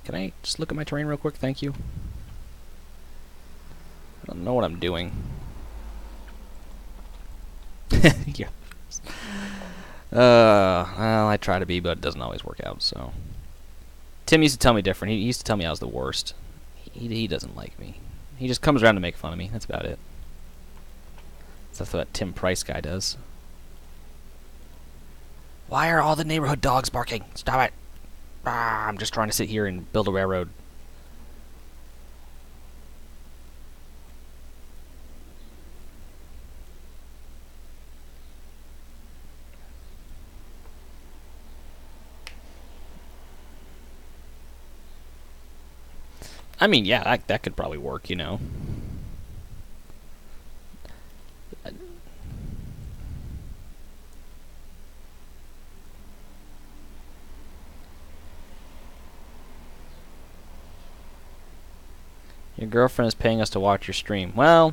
Can I just look at my terrain real quick? Thank you. I don't know what I'm doing. Yeah. Well, I try to be, but it doesn't always work out, so. Tim used to tell me different. He used to tell me I was the worst. He doesn't like me. He just comes around to make fun of me. That's about it. That's what Tim Price guy does. Why are all the neighborhood dogs barking? Stop it. Ah, I'm just trying to sit here and build a railroad. I mean, yeah, that could probably work, you know. Your girlfriend is paying us to watch your stream. Well,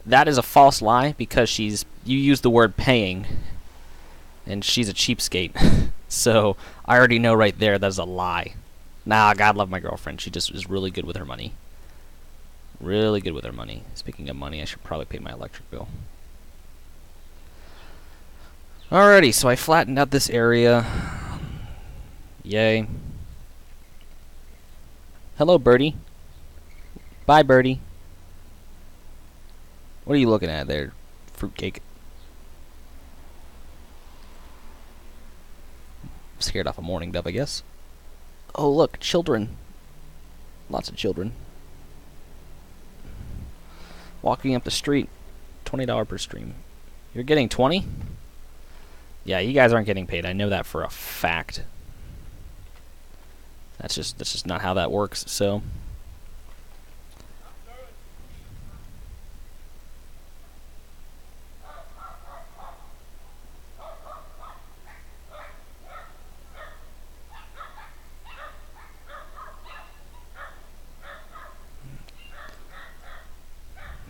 that is a false lie because you use the word paying, and she's a cheapskate. So I already know right there that's a lie. Nah, God love my girlfriend. She just is really good with her money. Really good with her money. Speaking of money, I should probably pay my electric bill. Alrighty, so I flattened out this area. Yay. Hello, birdie. Bye, birdie. What are you looking at there, fruitcake? Scared off a morning dove, I guess. Oh, look, children. Lots of children. Walking up the street. $20 per stream. You're getting 20? Yeah, you guys aren't getting paid. I know that for a fact. That's just not how that works, so.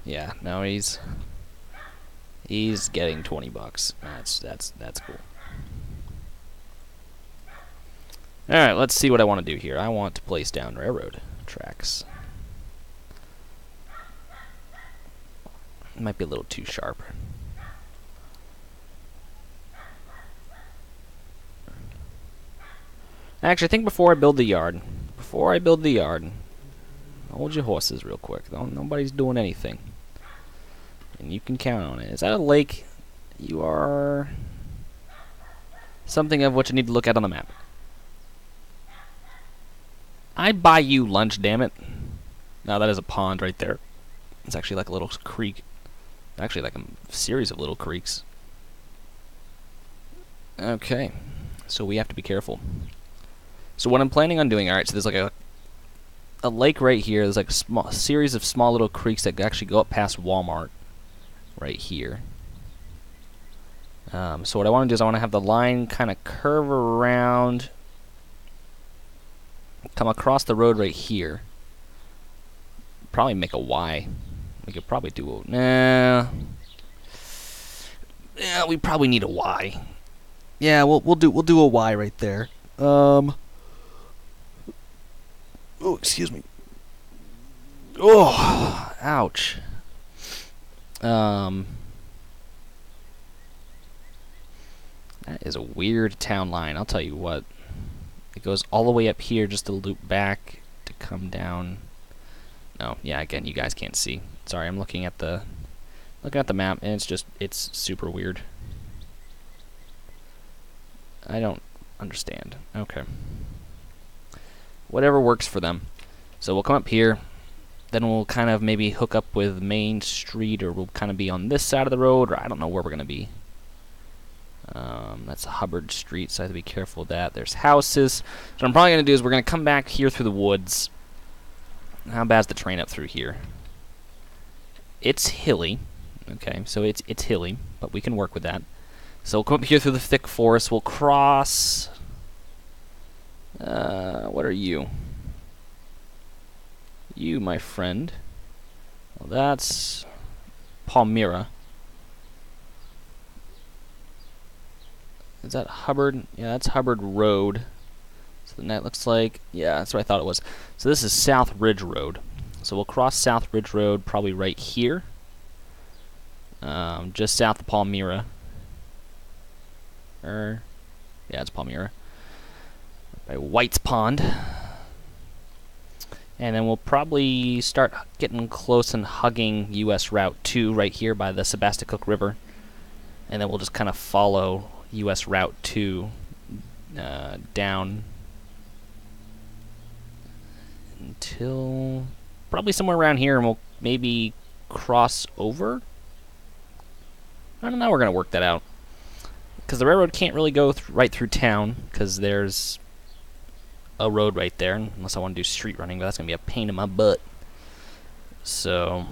Yeah, no, he's getting 20 bucks. That's cool. All right, let's see what I want to do here. I want to place down railroad tracks. It might be a little too sharp. Actually, I think before I build the yard, hold your horses real quick. Nobody's doing anything. And you can count on it. Is that a lake? You are something of what you need to look at on the map. I buy you lunch, damn it. No, that is a pond right there. It's actually like a little creek. Actually like a series of little creeks. Okay. So we have to be careful. So what I'm planning on doing, alright, so there's like a lake right here. There's like a series of small little creeks that actually go up past Walmart. Right here. So what I want to do is I want to have the line kind of curve around, come across the road right here. Probably make a Y. We could probably do a yeah. We probably need a Y. Yeah, we'll do a Y right there. Oh, excuse me. Oh, ouch. That is a weird town line, I'll tell you what. It goes all the way up here just to loop back to come down. No, yeah, again, you guys can't see. Sorry, I'm looking at the map and it's super weird. I don't understand. Okay. Whatever works for them. So we'll come up here. Then we'll kind of maybe hook up with Main Street, or we'll kind of be on this side of the road, or I don't know where we're going to be. That's Hubbard Street, so I have to be careful with that. There's houses. So what I'm probably going to do is we're going to come back here through the woods. How bad's the train up through here? It's hilly. Okay, so it's hilly, but we can work with that. So we'll come up here through the thick forest. We'll cross. What are you? You, my friend. Well, that's Palmyra. Is that Hubbard? Yeah, that's Hubbard Road. So then that looks like, yeah, that's what I thought it was. So this is South Ridge Road. So we'll cross South Ridge Road probably right here. Just south of Palmyra. Yeah, it's Palmyra. By White's Pond. And then we'll probably start getting close and hugging US Route 2 right here by the Sebastian River. And then we'll just kind of follow US Route 2 down until probably somewhere around here, and we'll maybe cross over. I don't know. We're going to work that out. Because the railroad can't really go right through town, because there's a road right there, unless I want to do street running, but that's going to be a pain in my butt. So,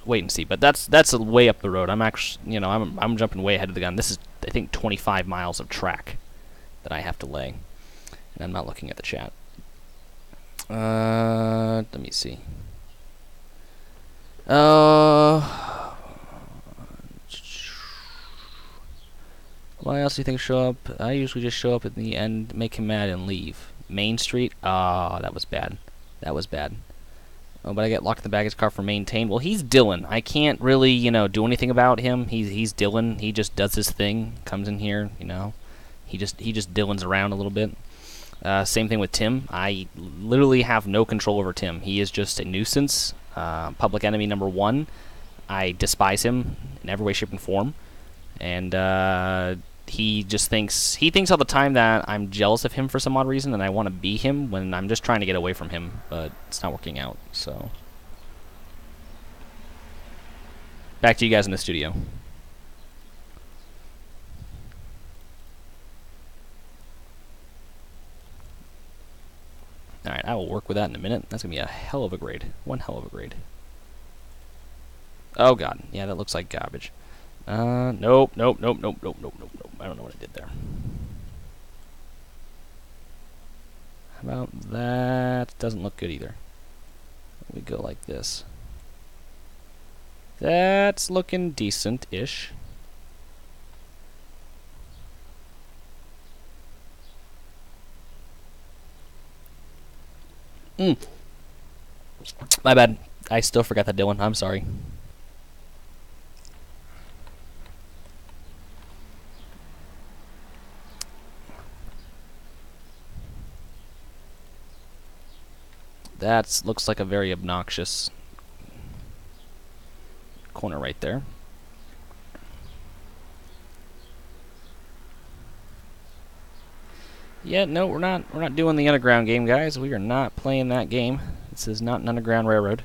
wait and see. But that's way up the road. I'm actually, you know, I'm jumping way ahead of the gun. This is, I think, 25 miles of track that I have to lay. And I'm not looking at the chat. Let me see. Why else do you think show up? I usually just show up at the end, make him mad, and leave. Main Street? Ah, that was bad. That was bad. Oh, but I get locked in the baggage car for maintain. Well, he's Dylan. I can't really, you know, do anything about him. He's Dylan. He just does his thing. Comes in here, you know. He just Dylans around a little bit. Same thing with Tim. I literally have no control over Tim. He is just a nuisance. Public enemy number 1. I despise him in every way, shape, and form. And he just thinks all the time that I'm jealous of him for some odd reason, and I want to be him when I'm just trying to get away from him, but it's not working out. So back to you guys in the studio. Alright, I will work with that in a minute. That's going to be a hell of a grade. One hell of a grade. Oh god. Yeah, that looks like garbage. Nope. I don't know what I did there. How about that? Doesn't look good either. We go like this. That's looking decent-ish. My bad. I still forgot that, Dylan. I'm sorry. That looks like a very obnoxious corner right there. Yeah, no, we're not doing the underground game, guys. We are not playing that game. This is not an underground railroad.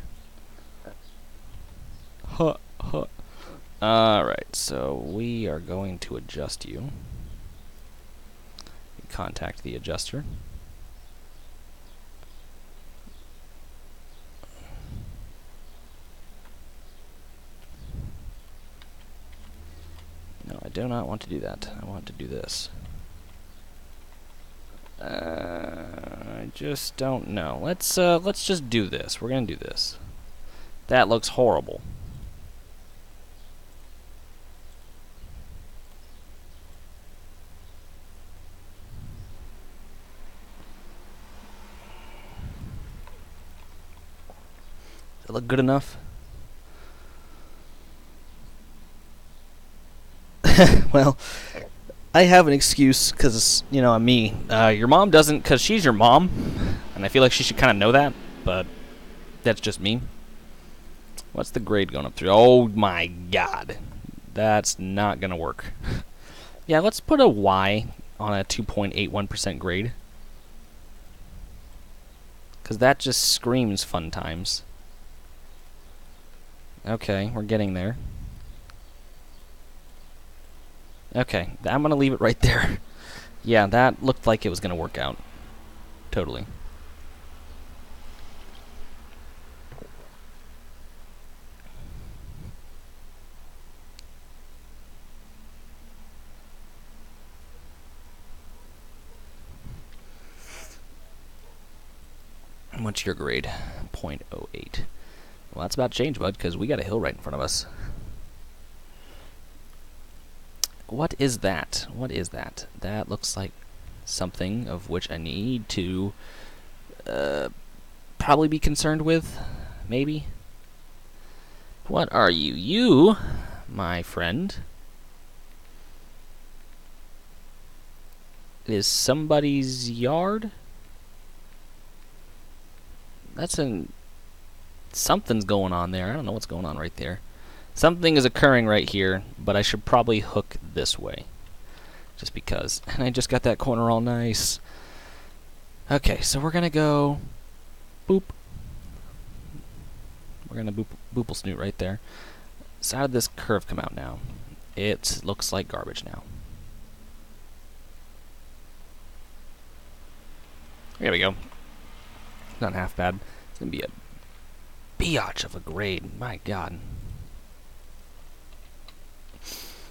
Alright, so we are going to adjust you. Contact the adjuster. No, I do not want to do that. I want to do this. I just don't know. Let's just do this. We're gonna do this. That looks horrible. Does it look good enough? Well, I have an excuse because, you know, I'm me. Your mom doesn't, because she's your mom, and I feel like she should kind of know that, but that's just me. What's the grade going up through? Oh my god. That's not going to work. Yeah, let's put a Y on a 2.81% grade, because that just screams fun times. Okay, we're getting there. Okay, I'm going to leave it right there. Yeah, that looked like it was going to work out. Totally. What's your grade? 0.08. Well, that's about to change, bud, because we got a hill right in front of us. what is that? What is that? That looks like something of which I need to probably be concerned with, maybe. What are you? You, my friend, is somebody's yard? That's something's going on there. I don't know what's going on right there. Something is occurring right here, but I should probably hook this way. Just because. And I just got that corner all nice. Okay, so we're gonna go boop. We're gonna boople snoot right there. So how did this curve come out now? It looks like garbage now. There we go. Not half bad. It's gonna be a biatch of a grade. My God.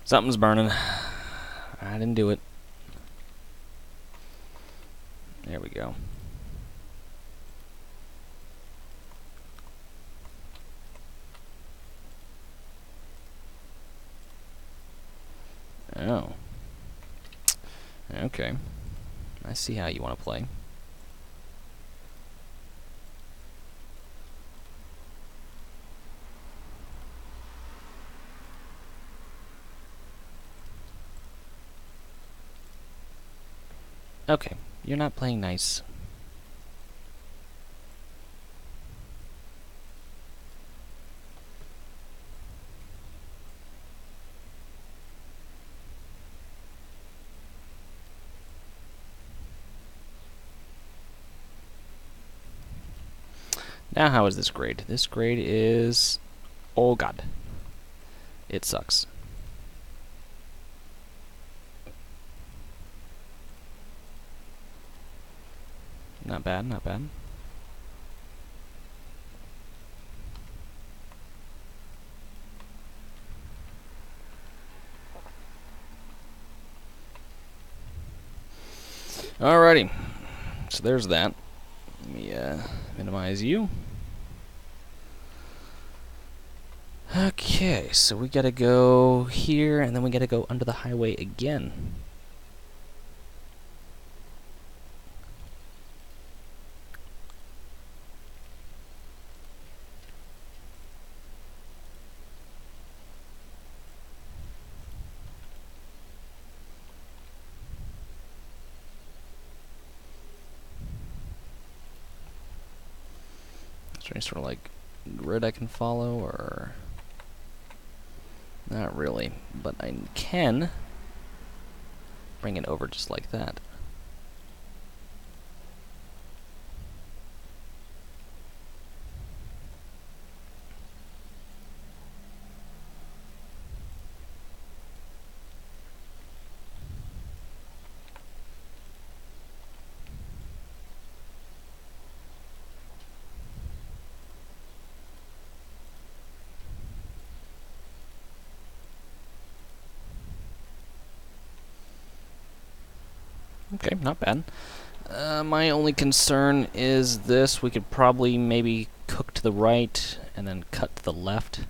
Something's burning. I didn't do it. There we go. Oh. Okay. I see how you want to play. Okay, you're not playing nice. Now how is this grade? This grade is... oh God. It sucks. Not bad, not bad. Alrighty. So there's that. Let me minimize you. Okay, so we gotta go here, and then we gotta go under the highway again. Is there any sort of like grid I can follow, or not really? But I can bring it over just like that. Okay, not bad. My only concern is this. We could probably maybe cook to the right and then cut to the left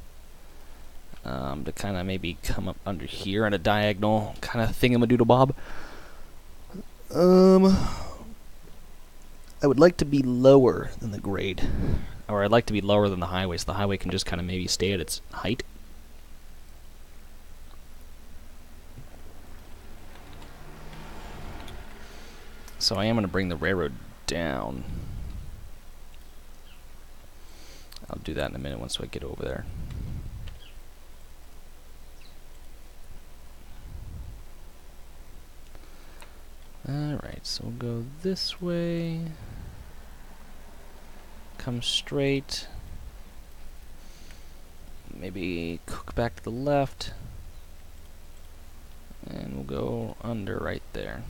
to kind of maybe come up under here in a diagonal kind of thingamadoodle-bob. I would like to be lower than the grade, or I'd like to be lower than the highway, so the highway can just kind of maybe stay at its height. So I am going to bring the railroad down. I'll do that in a minute once I get over there. Alright, so we'll go this way. Come straight. Maybe cook back to the left. And we'll go under right there.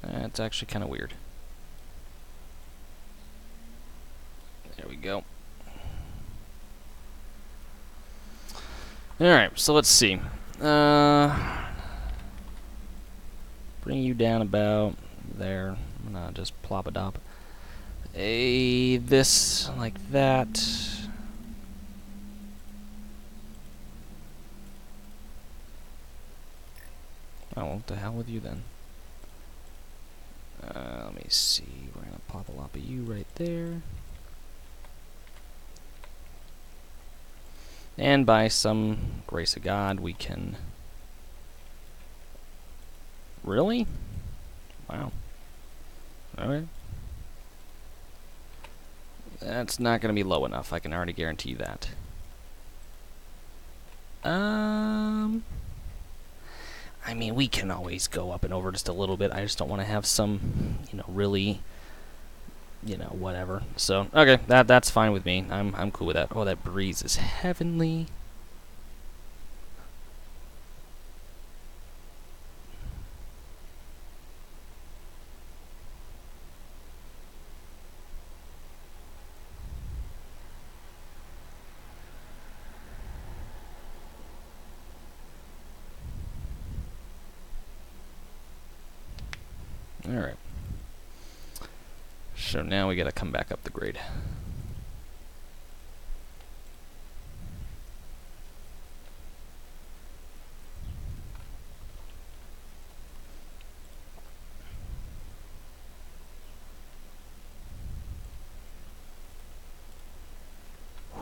That's actually kind of weird. There we go. Alright, so let's see. Bring you down about there. I'm gonna just plop a dop. This like that. Oh, well, to hell with you then. Let me see. We're gonna pop a lop of you right there. And by some grace of God, we can... Really? Wow. Alright. That's not going to be low enough, I can already guarantee you that. I mean, we can always go up and over just a little bit. I just don't want to have some, really, whatever. So, okay, that's fine with me. I'm cool with that. Oh, that breeze is heavenly. Alright. So now we gotta come back up the grade.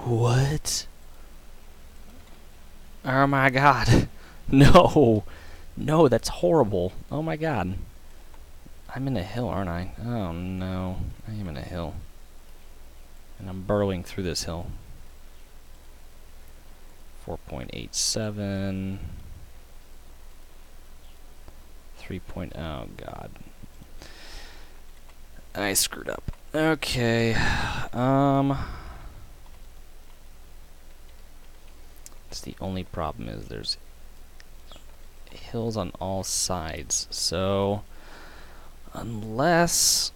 What? Oh my god. No. No, that's horrible. Oh my god. I'm in a hill, aren't I? Oh no. I am in a hill. And I'm burrowing through this hill. 4.87. 3. Oh god. I screwed up. Okay. It's the only problem is there's hills on all sides. So unless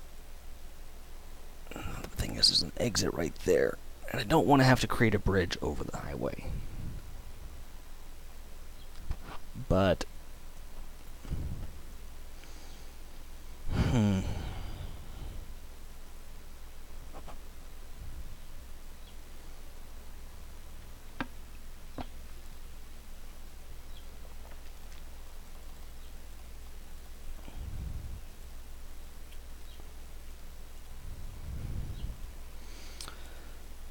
the thing is there's an exit right there, and I don't want to have to create a bridge over the highway. But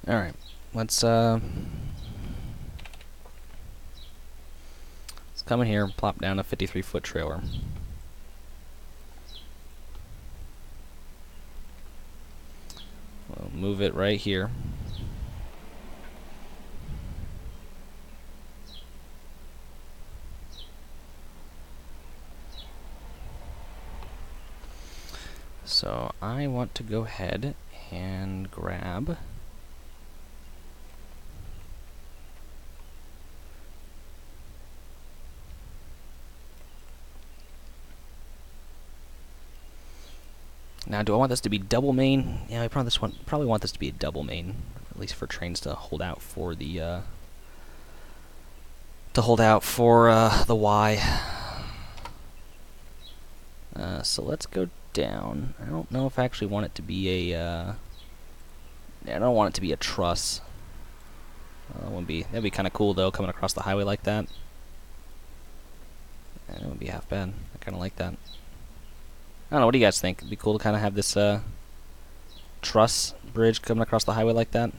alright, let's come in here and plop down a 53-foot trailer. We'll move it right here. So I want to go ahead and grab now, do I want this to be double main? Yeah, I probably want this to be a double main, at least for Trainz to hold out for the the Y. So let's go down. I don't know if I actually want it to be a. I don't want it to be a truss. That'd be kind of cool though, coming across the highway like that. And it wouldn't be half bad. I kind of like that. I don't know, what do you guys think? It'd be cool to kind of have this truss bridge coming across the highway like that.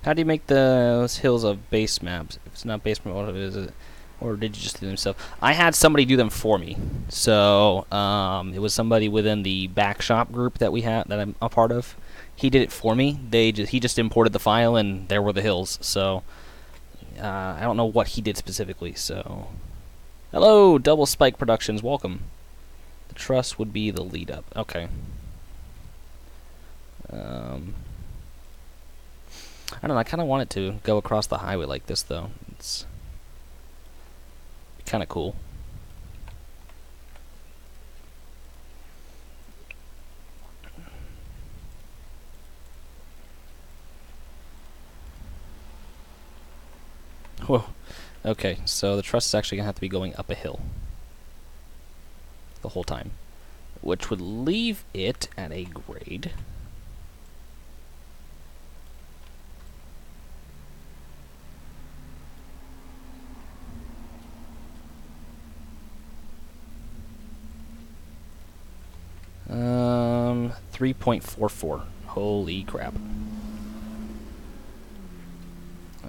How do you make those hills of base maps? If it's not base map, what is it? Or did you just do them yourself? I had somebody do them for me. So it was somebody within the back shop group that we have, that I'm a part of. He did it for me. He just imported the file, and there were the hills. So I don't know what he did specifically. So hello, Double Spike Productions, welcome. The truss would be the lead up. Okay. I don't know, I kind of want it to go across the highway like this, though. It's kind of cool. Whoa. Okay, so the truss is actually going to have to be going up a hill the whole time, which would leave it at a grade. Um, 3.44. Holy crap.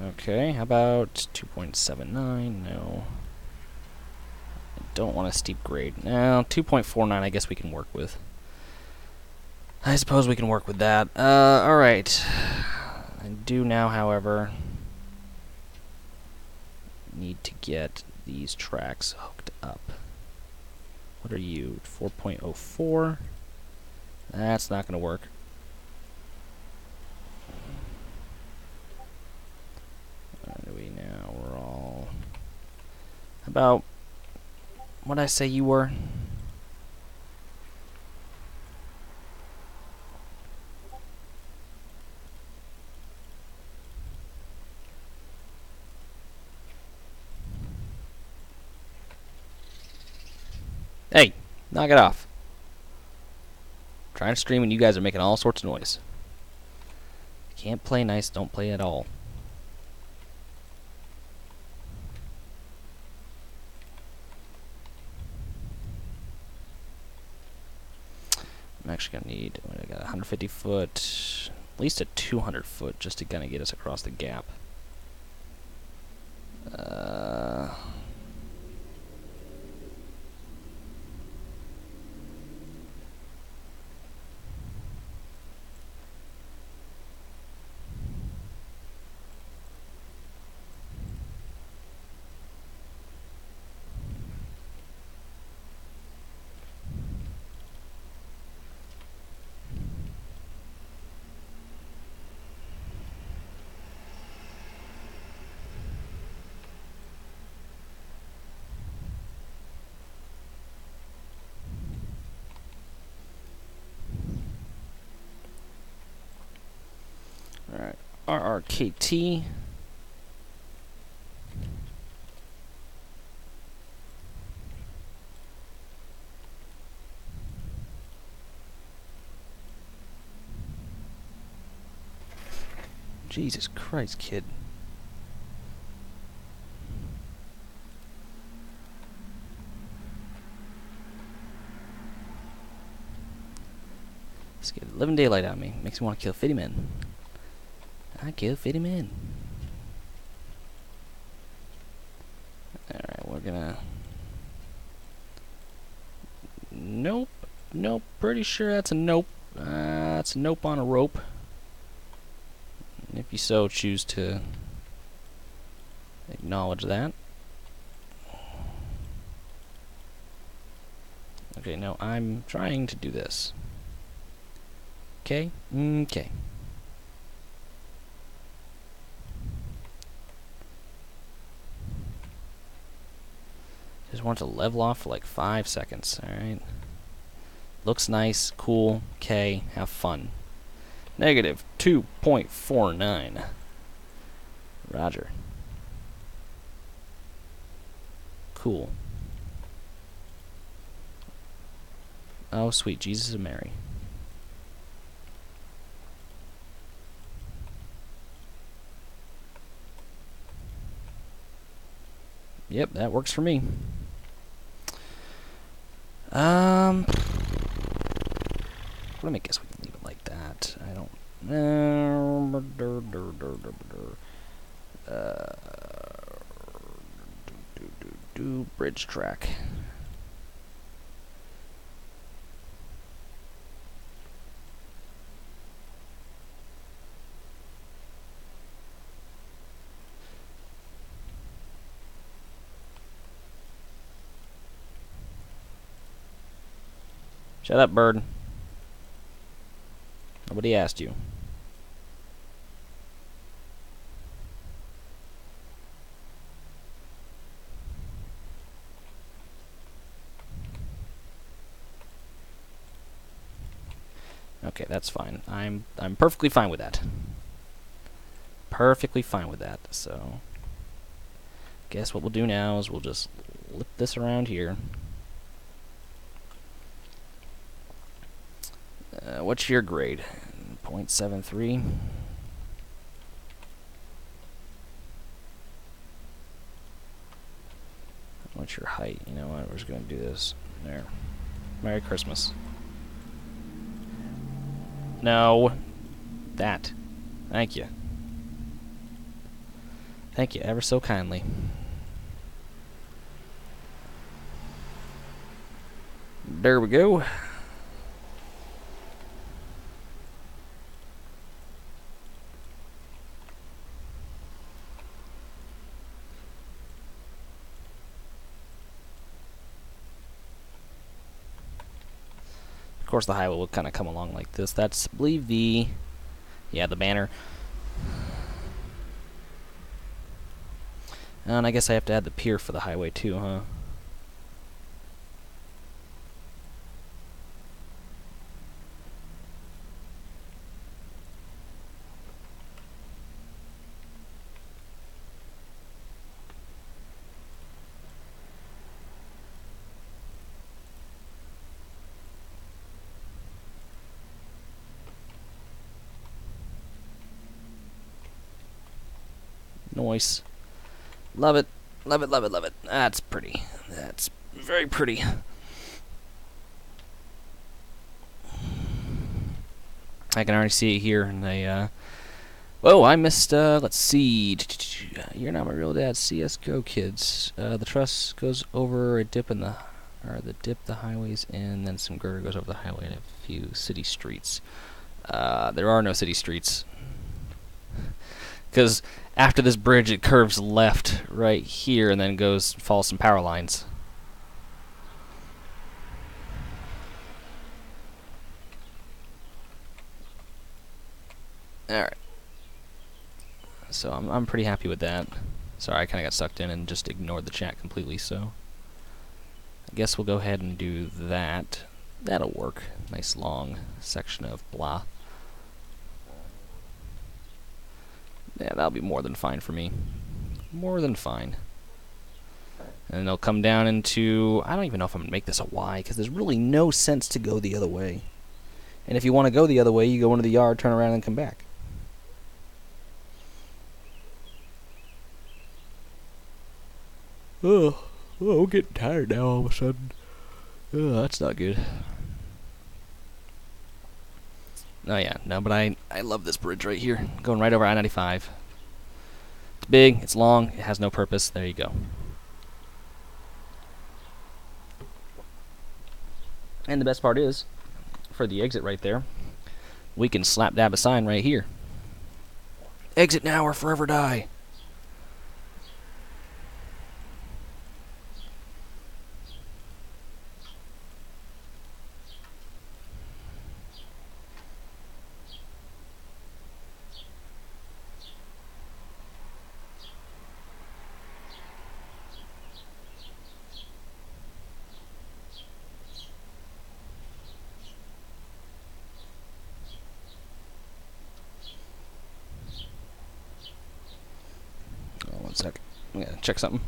Okay, how about 2.79? No. I don't want a steep grade. No, 2.49 I guess we can work with. I suppose we can work with that. Alright. I do now, however, need to get these tracks hooked up. What are you? 4.04? That's not going to work. What do we now? We're all... About... What'd I say you were? Hey! Knock it off. I'm trying to stream and you guys are making all sorts of noise. Can't play nice, don't play at all. I'm actually gonna need, I got 150 foot, at least a 200 foot just to kind of get us across the gap. Alright, RRKT. Jesus Christ, kid. Let's get living daylight out of me. Makes me want to kill 50 men. I kill 50 men. Alright, we're gonna... Nope. Nope. Pretty sure that's a nope. That's a nope on a rope. If you so choose to acknowledge that. Okay, now I'm trying to do this. Okay? Okay. Just want to level off for like 5 seconds, alright? Looks nice, cool, okay, have fun. Negative 2.49. Roger. Cool. Oh, sweet Jesus and Mary. Yep, that works for me. Let me guess we can leave it like that. I don't... bridge track. Shut up, bird. Nobody asked you. Okay, that's fine. I'm perfectly fine with that. Perfectly fine with that. So guess what we'll do now is we'll just flip this around here. What's your grade? 0.73. What's your height? You know what? We're just going to do this. There. Merry Christmas. No. That. Thank you. Thank you ever so kindly. There we go. Of course, the highway will kind of come along like this. That's, I believe, the banner. And I guess I have to add the pier for the highway too, huh? Nice. Love it. Love it, love it, love it. That's pretty. That's very pretty. I can already see it here. And whoa, I missed, let's see. You're not my real dad. CSGO kids. The truss goes over a dip in the, the highways in, then some girder goes over the highway and a few city streets. There are no city streets. Because after this bridge, it curves left right here and then follows some power lines. Alright. So I'm pretty happy with that. Sorry, I kind of got sucked in and just ignored the chat completely, so I guess we'll go ahead and do that. That'll work. Nice long section of blah. Yeah, that'll be more than fine for me. More than fine. And they'll come down into... I don't even know if I'm going to make this a Y, because there's really no sense to go the other way. And if you want to go the other way, you go into the yard, turn around, and come back. Oh, I'm getting tired now all of a sudden. Oh, that's not good. Oh yeah, no, but I love this bridge right here, going right over I-95. It's big, it's long, it has no purpose. There you go. And the best part is, for the exit right there, we can slap dab a sign right here. Exit now or forever die. One sec. I'm gonna check something.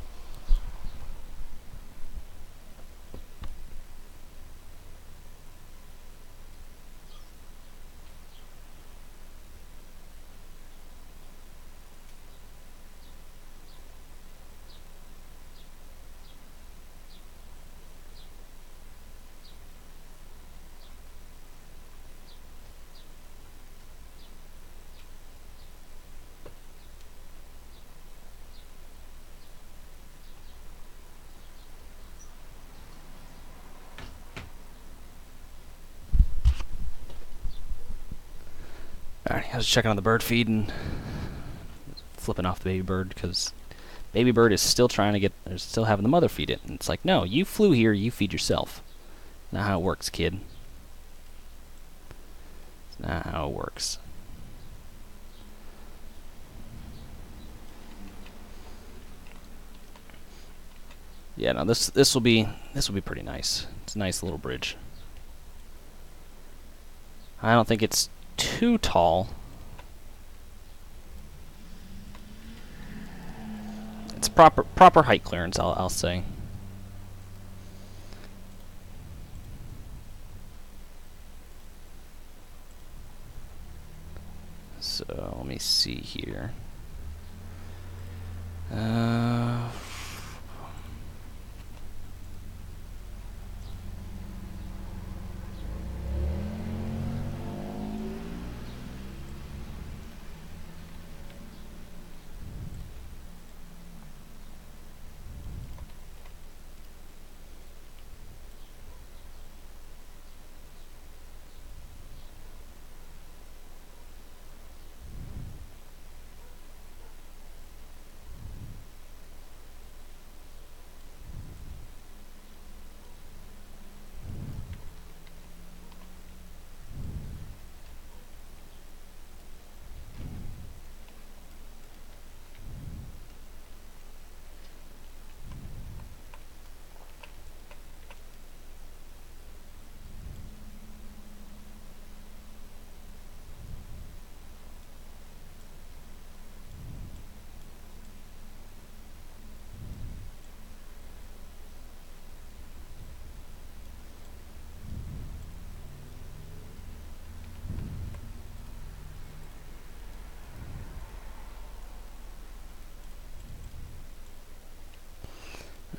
Alright, I was checking on the bird feed and flipping off the baby bird because baby bird is still still having the mother feed it. And it's like, no, you flew here, you feed yourself. Not how it works, kid. It's not how it works. Yeah, no, this will be pretty nice. It's a nice little bridge. I don't think it's too tall. It's proper height clearance, I'll say. So let me see here.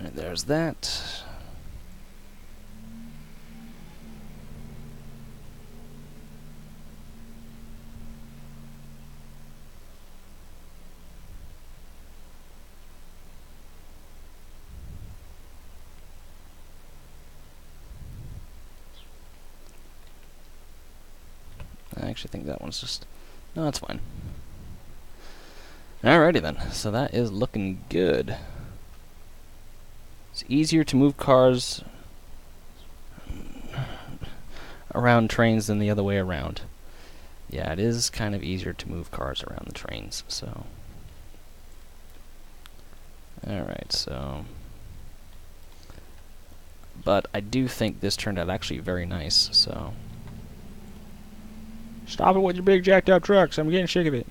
Alright, there's that. I actually think that one's just... No, that's fine. Alrighty then, so that is looking good. It's easier to move cars around trains than the other way around. Yeah, it is kind of easier to move cars around the trains, so... Alright, so... But I do think this turned out actually very nice, so... Stop it with your big jacked up trucks, I'm getting sick of it.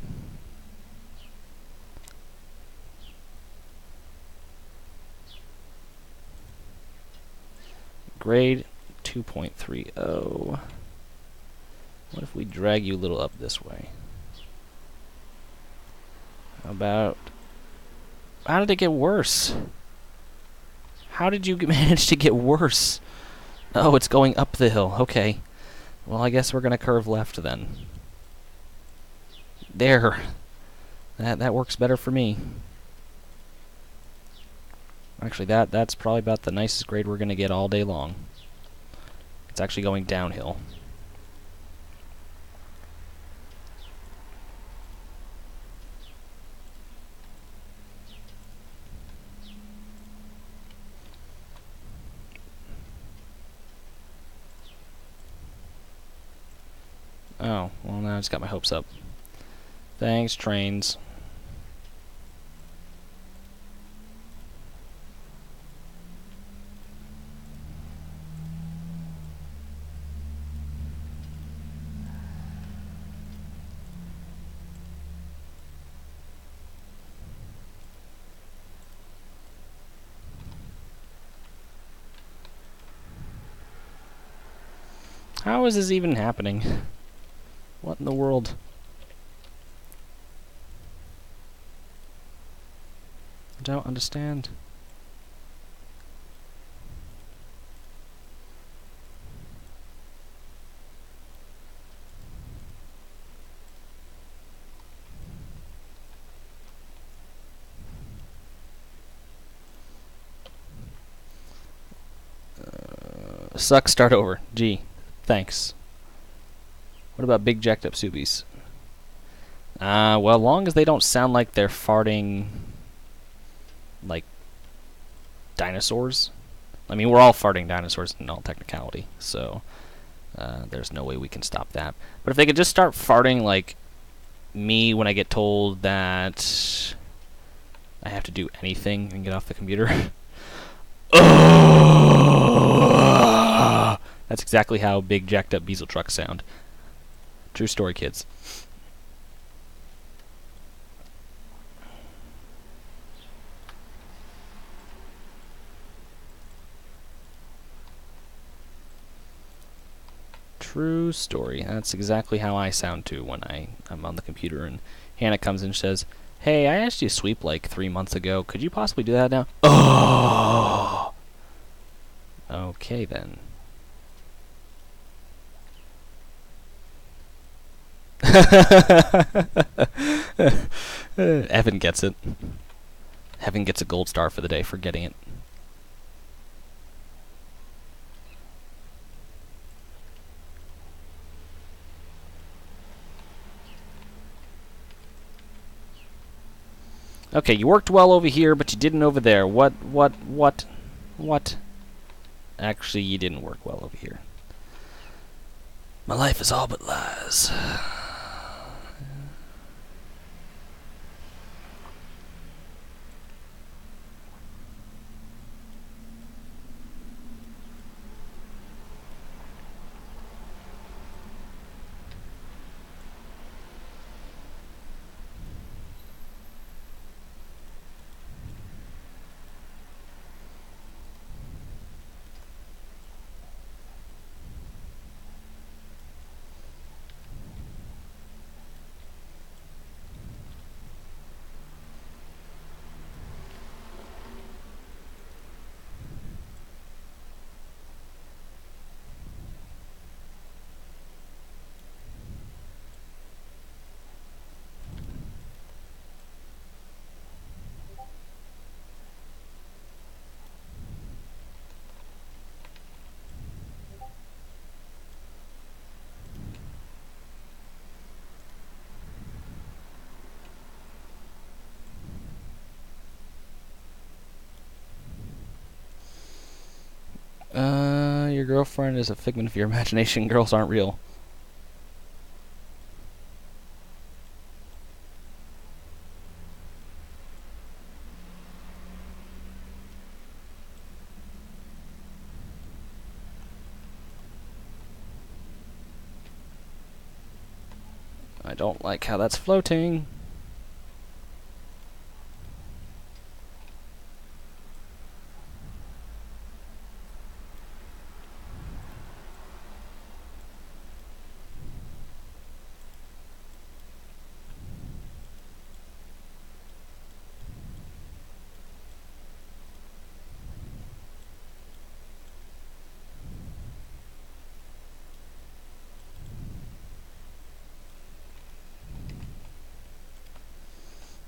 Grade 2.30. What if we drag you a little up this way? How about... How did it get worse? How did you manage to get worse? Oh, it's going up the hill. Okay. Well, I guess we're going to curve left then. There. That works better for me. Actually, that's probably about the nicest grade we're going to get all day long. It's actually going downhill. Oh, well, now I just got my hopes up. Thanks, Trainz. How is this even happening? What in the world? I don't understand. Suck, start over. Gee, thanks. What about big jacked up Subis? Well, long as they don't sound like they're farting like dinosaurs. I mean, we're all farting dinosaurs in all technicality, so there's no way we can stop that. But if they could just start farting like me when I get told that I have to do anything and get off the computer. That's exactly how big jacked up diesel trucks sound. True story, kids. True story. That's exactly how I sound too when I'm on the computer and Hannah comes in and says, "Hey, I asked you to sweep like 3 months ago. Could you possibly do that now?" Oh! Okay then. Evan gets it. Evan gets a gold star for the day for getting it. Okay, you worked well over here, but you didn't over there. What? Actually, you didn't work well over here. My life is all but lies. Your girlfriend is a figment of your imagination. Girls aren't real. I don't like how that's floating.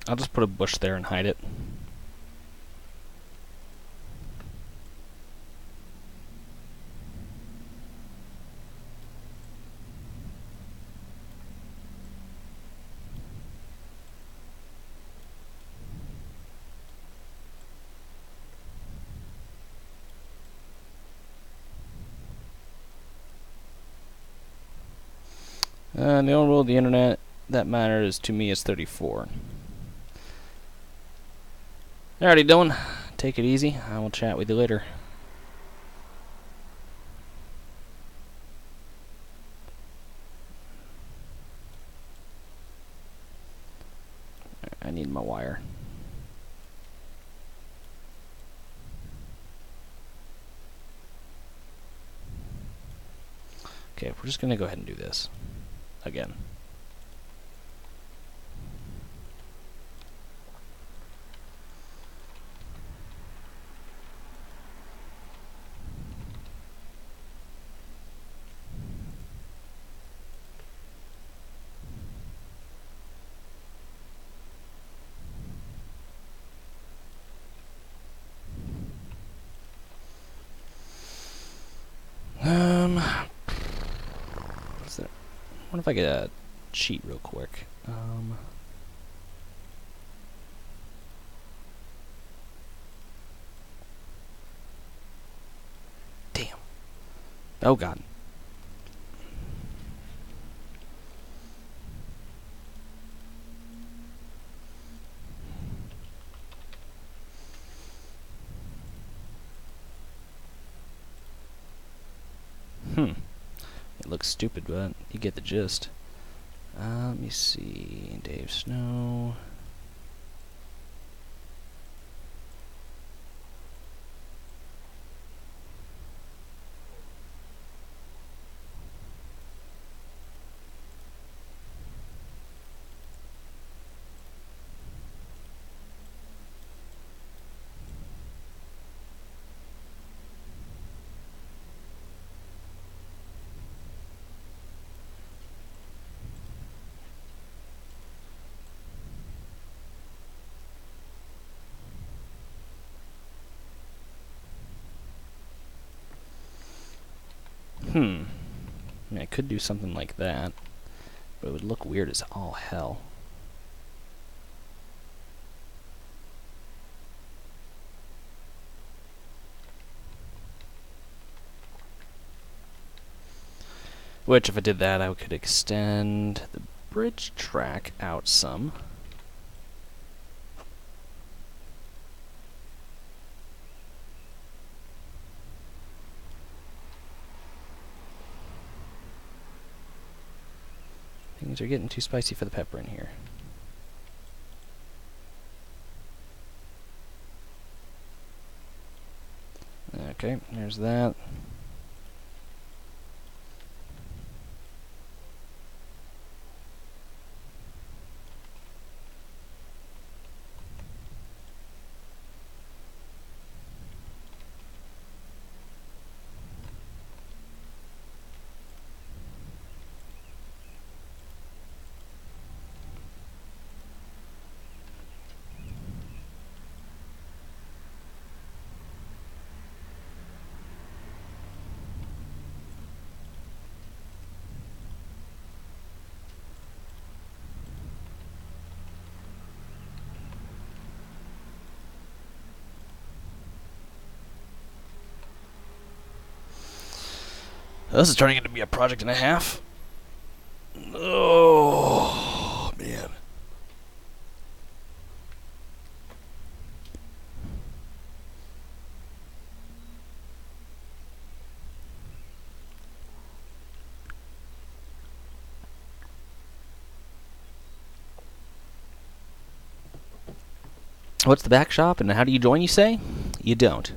I'll just put a bush there and hide it. The only rule of the internet that matters to me is 34. Alrighty, Dylan. Take it easy. I will chat with you later. I need my wire. Okay, we're just going to go ahead and do this again. I wonder if I could cheat real quick. Damn. Oh god. It looks stupid, but you get the gist. Let me see. Dave Snow. I mean, I could do something like that, but it would look weird as all hell. Which, if I did that, I could extend the bridge track out some. Things are getting too spicy for the pepper in here. Okay, there's that. This is turning into be a project and a half. Oh, man. What's the back shop and how do you join, you say? You don't.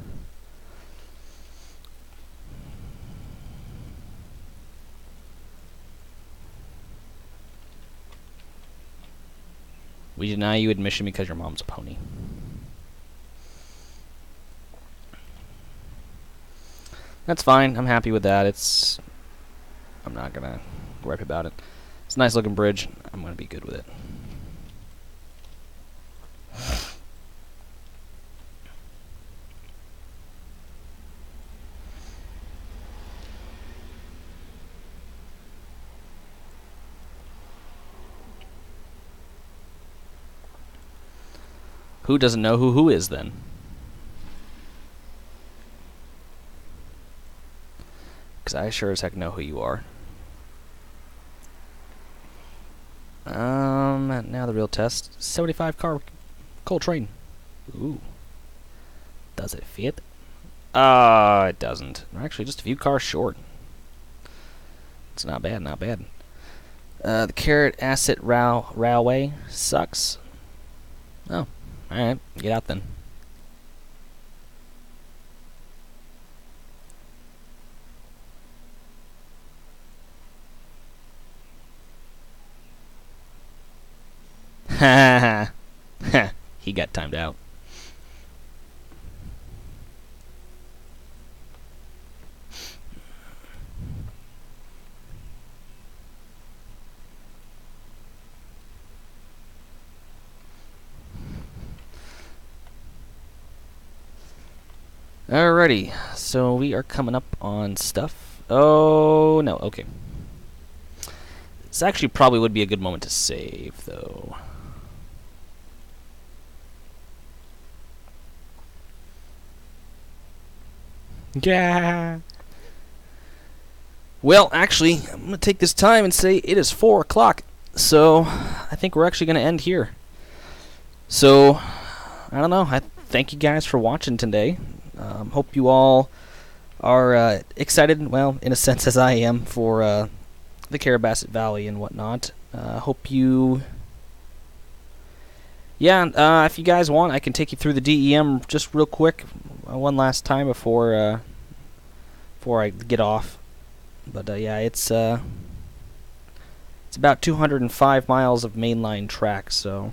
We deny you admission because your mom's a pony. That's fine. I'm happy with that. I'm not gonna gripe about it. It's a nice looking bridge. I'm gonna be good with it. Who doesn't know who is then? Because I sure as heck know who you are. Now the real test. 75 car coal train. Ooh. Does it fit? It doesn't. We're actually just a few cars short. It's not bad, not bad. The Carrabassett railway sucks. Oh, alright. Get out then. Ha ha. He got timed out. Alrighty, so we are coming up on stuff. Oh, no, okay. This actually probably would be a good moment to save, though. Yeah. Well, actually, I'm going to take this time and say it is 4 o'clock. So, I think we're actually going to end here. So, I don't know. I thank you guys for watching today. Hope you all are excited, well, in a sense as I am, for the Carrabassett Valley and whatnot. Hope you... Yeah, if you guys want, I can take you through the DEM just real quick, one last time before I get off. But yeah, it's about 205 miles of mainline track. So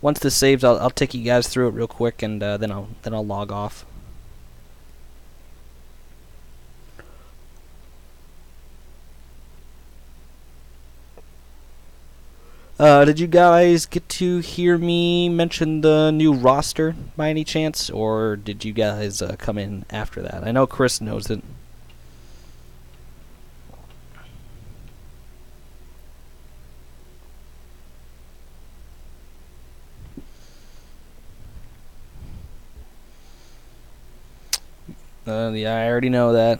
once this saves, I'll take you guys through it real quick, and then I'll log off. Did you guys get to hear me mention the new roster by any chance, or did you guys come in after that? I know Chris knows it. Yeah, I already know that.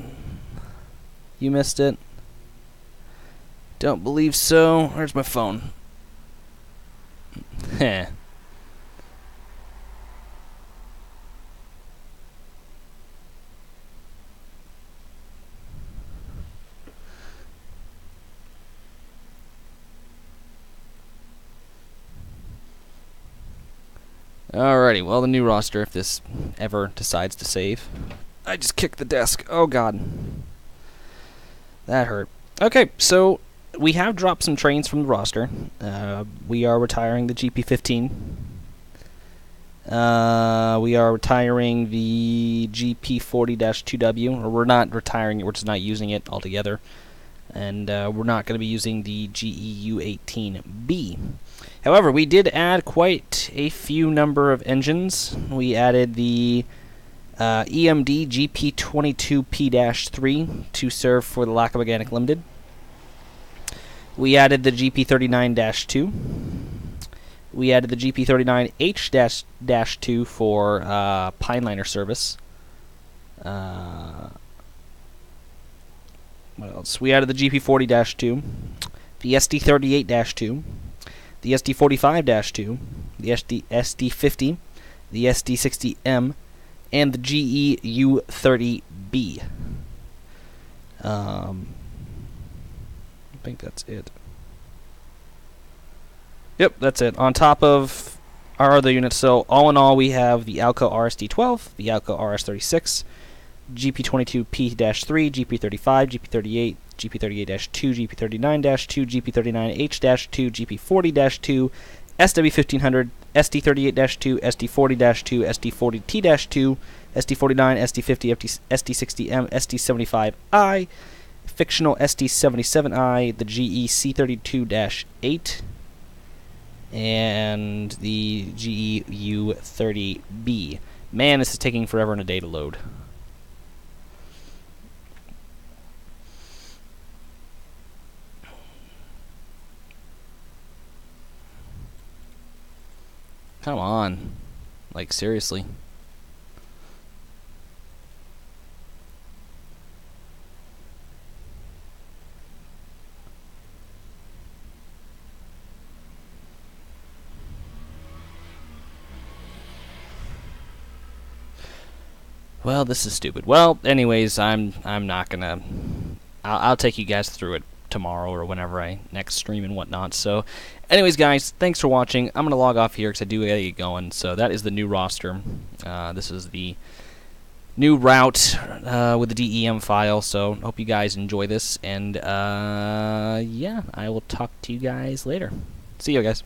You missed it? Don't believe so. Where's my phone? Heh. Alrighty, well, the new roster, if this ever decides to save. I just kicked the desk. Oh, God. That hurt. Okay, so we have dropped some trains from the roster. We are retiring the GP15. We are retiring the GP40-2W, or we're not retiring it, we're just not using it altogether. And we're not going to be using the GEU18B. However, we did add quite a few number of engines. We added the EMD GP22P-3 to serve for the Lack of Organic Limited. We added the GP39-2. We added the GP39H-2 for Pineliner service. What else? We added the GP40-2, the SD38-2, the SD45-2, the SD50, the SD60M, and the GEU30B. I think that's it. Yep, that's it. On top of our other units, so all in all, we have the Alco RSD12, the Alco RS36, GP22P-3, GP35, GP38, GP38-2, GP39-2, GP39H-2, GP40-2, SW1500, SD38-2, SD40-2, SD40T-2, SD49, SD50, SD60M, SD75I, fictional SD77I, the GEC32-8, and the GEU30B. Man, this is taking forever and a day to load. Come on. Like, seriously. Well, this is stupid. Well, anyways, I'm not gonna... I'll take you guys through it tomorrow or whenever I next stream and whatnot. So, anyways, guys, thanks for watching. I'm gonna log off here because I do gotta get going. So that is the new roster. This is the new route with the DEM file. So hope you guys enjoy this, and yeah, I will talk to you guys later. See you guys.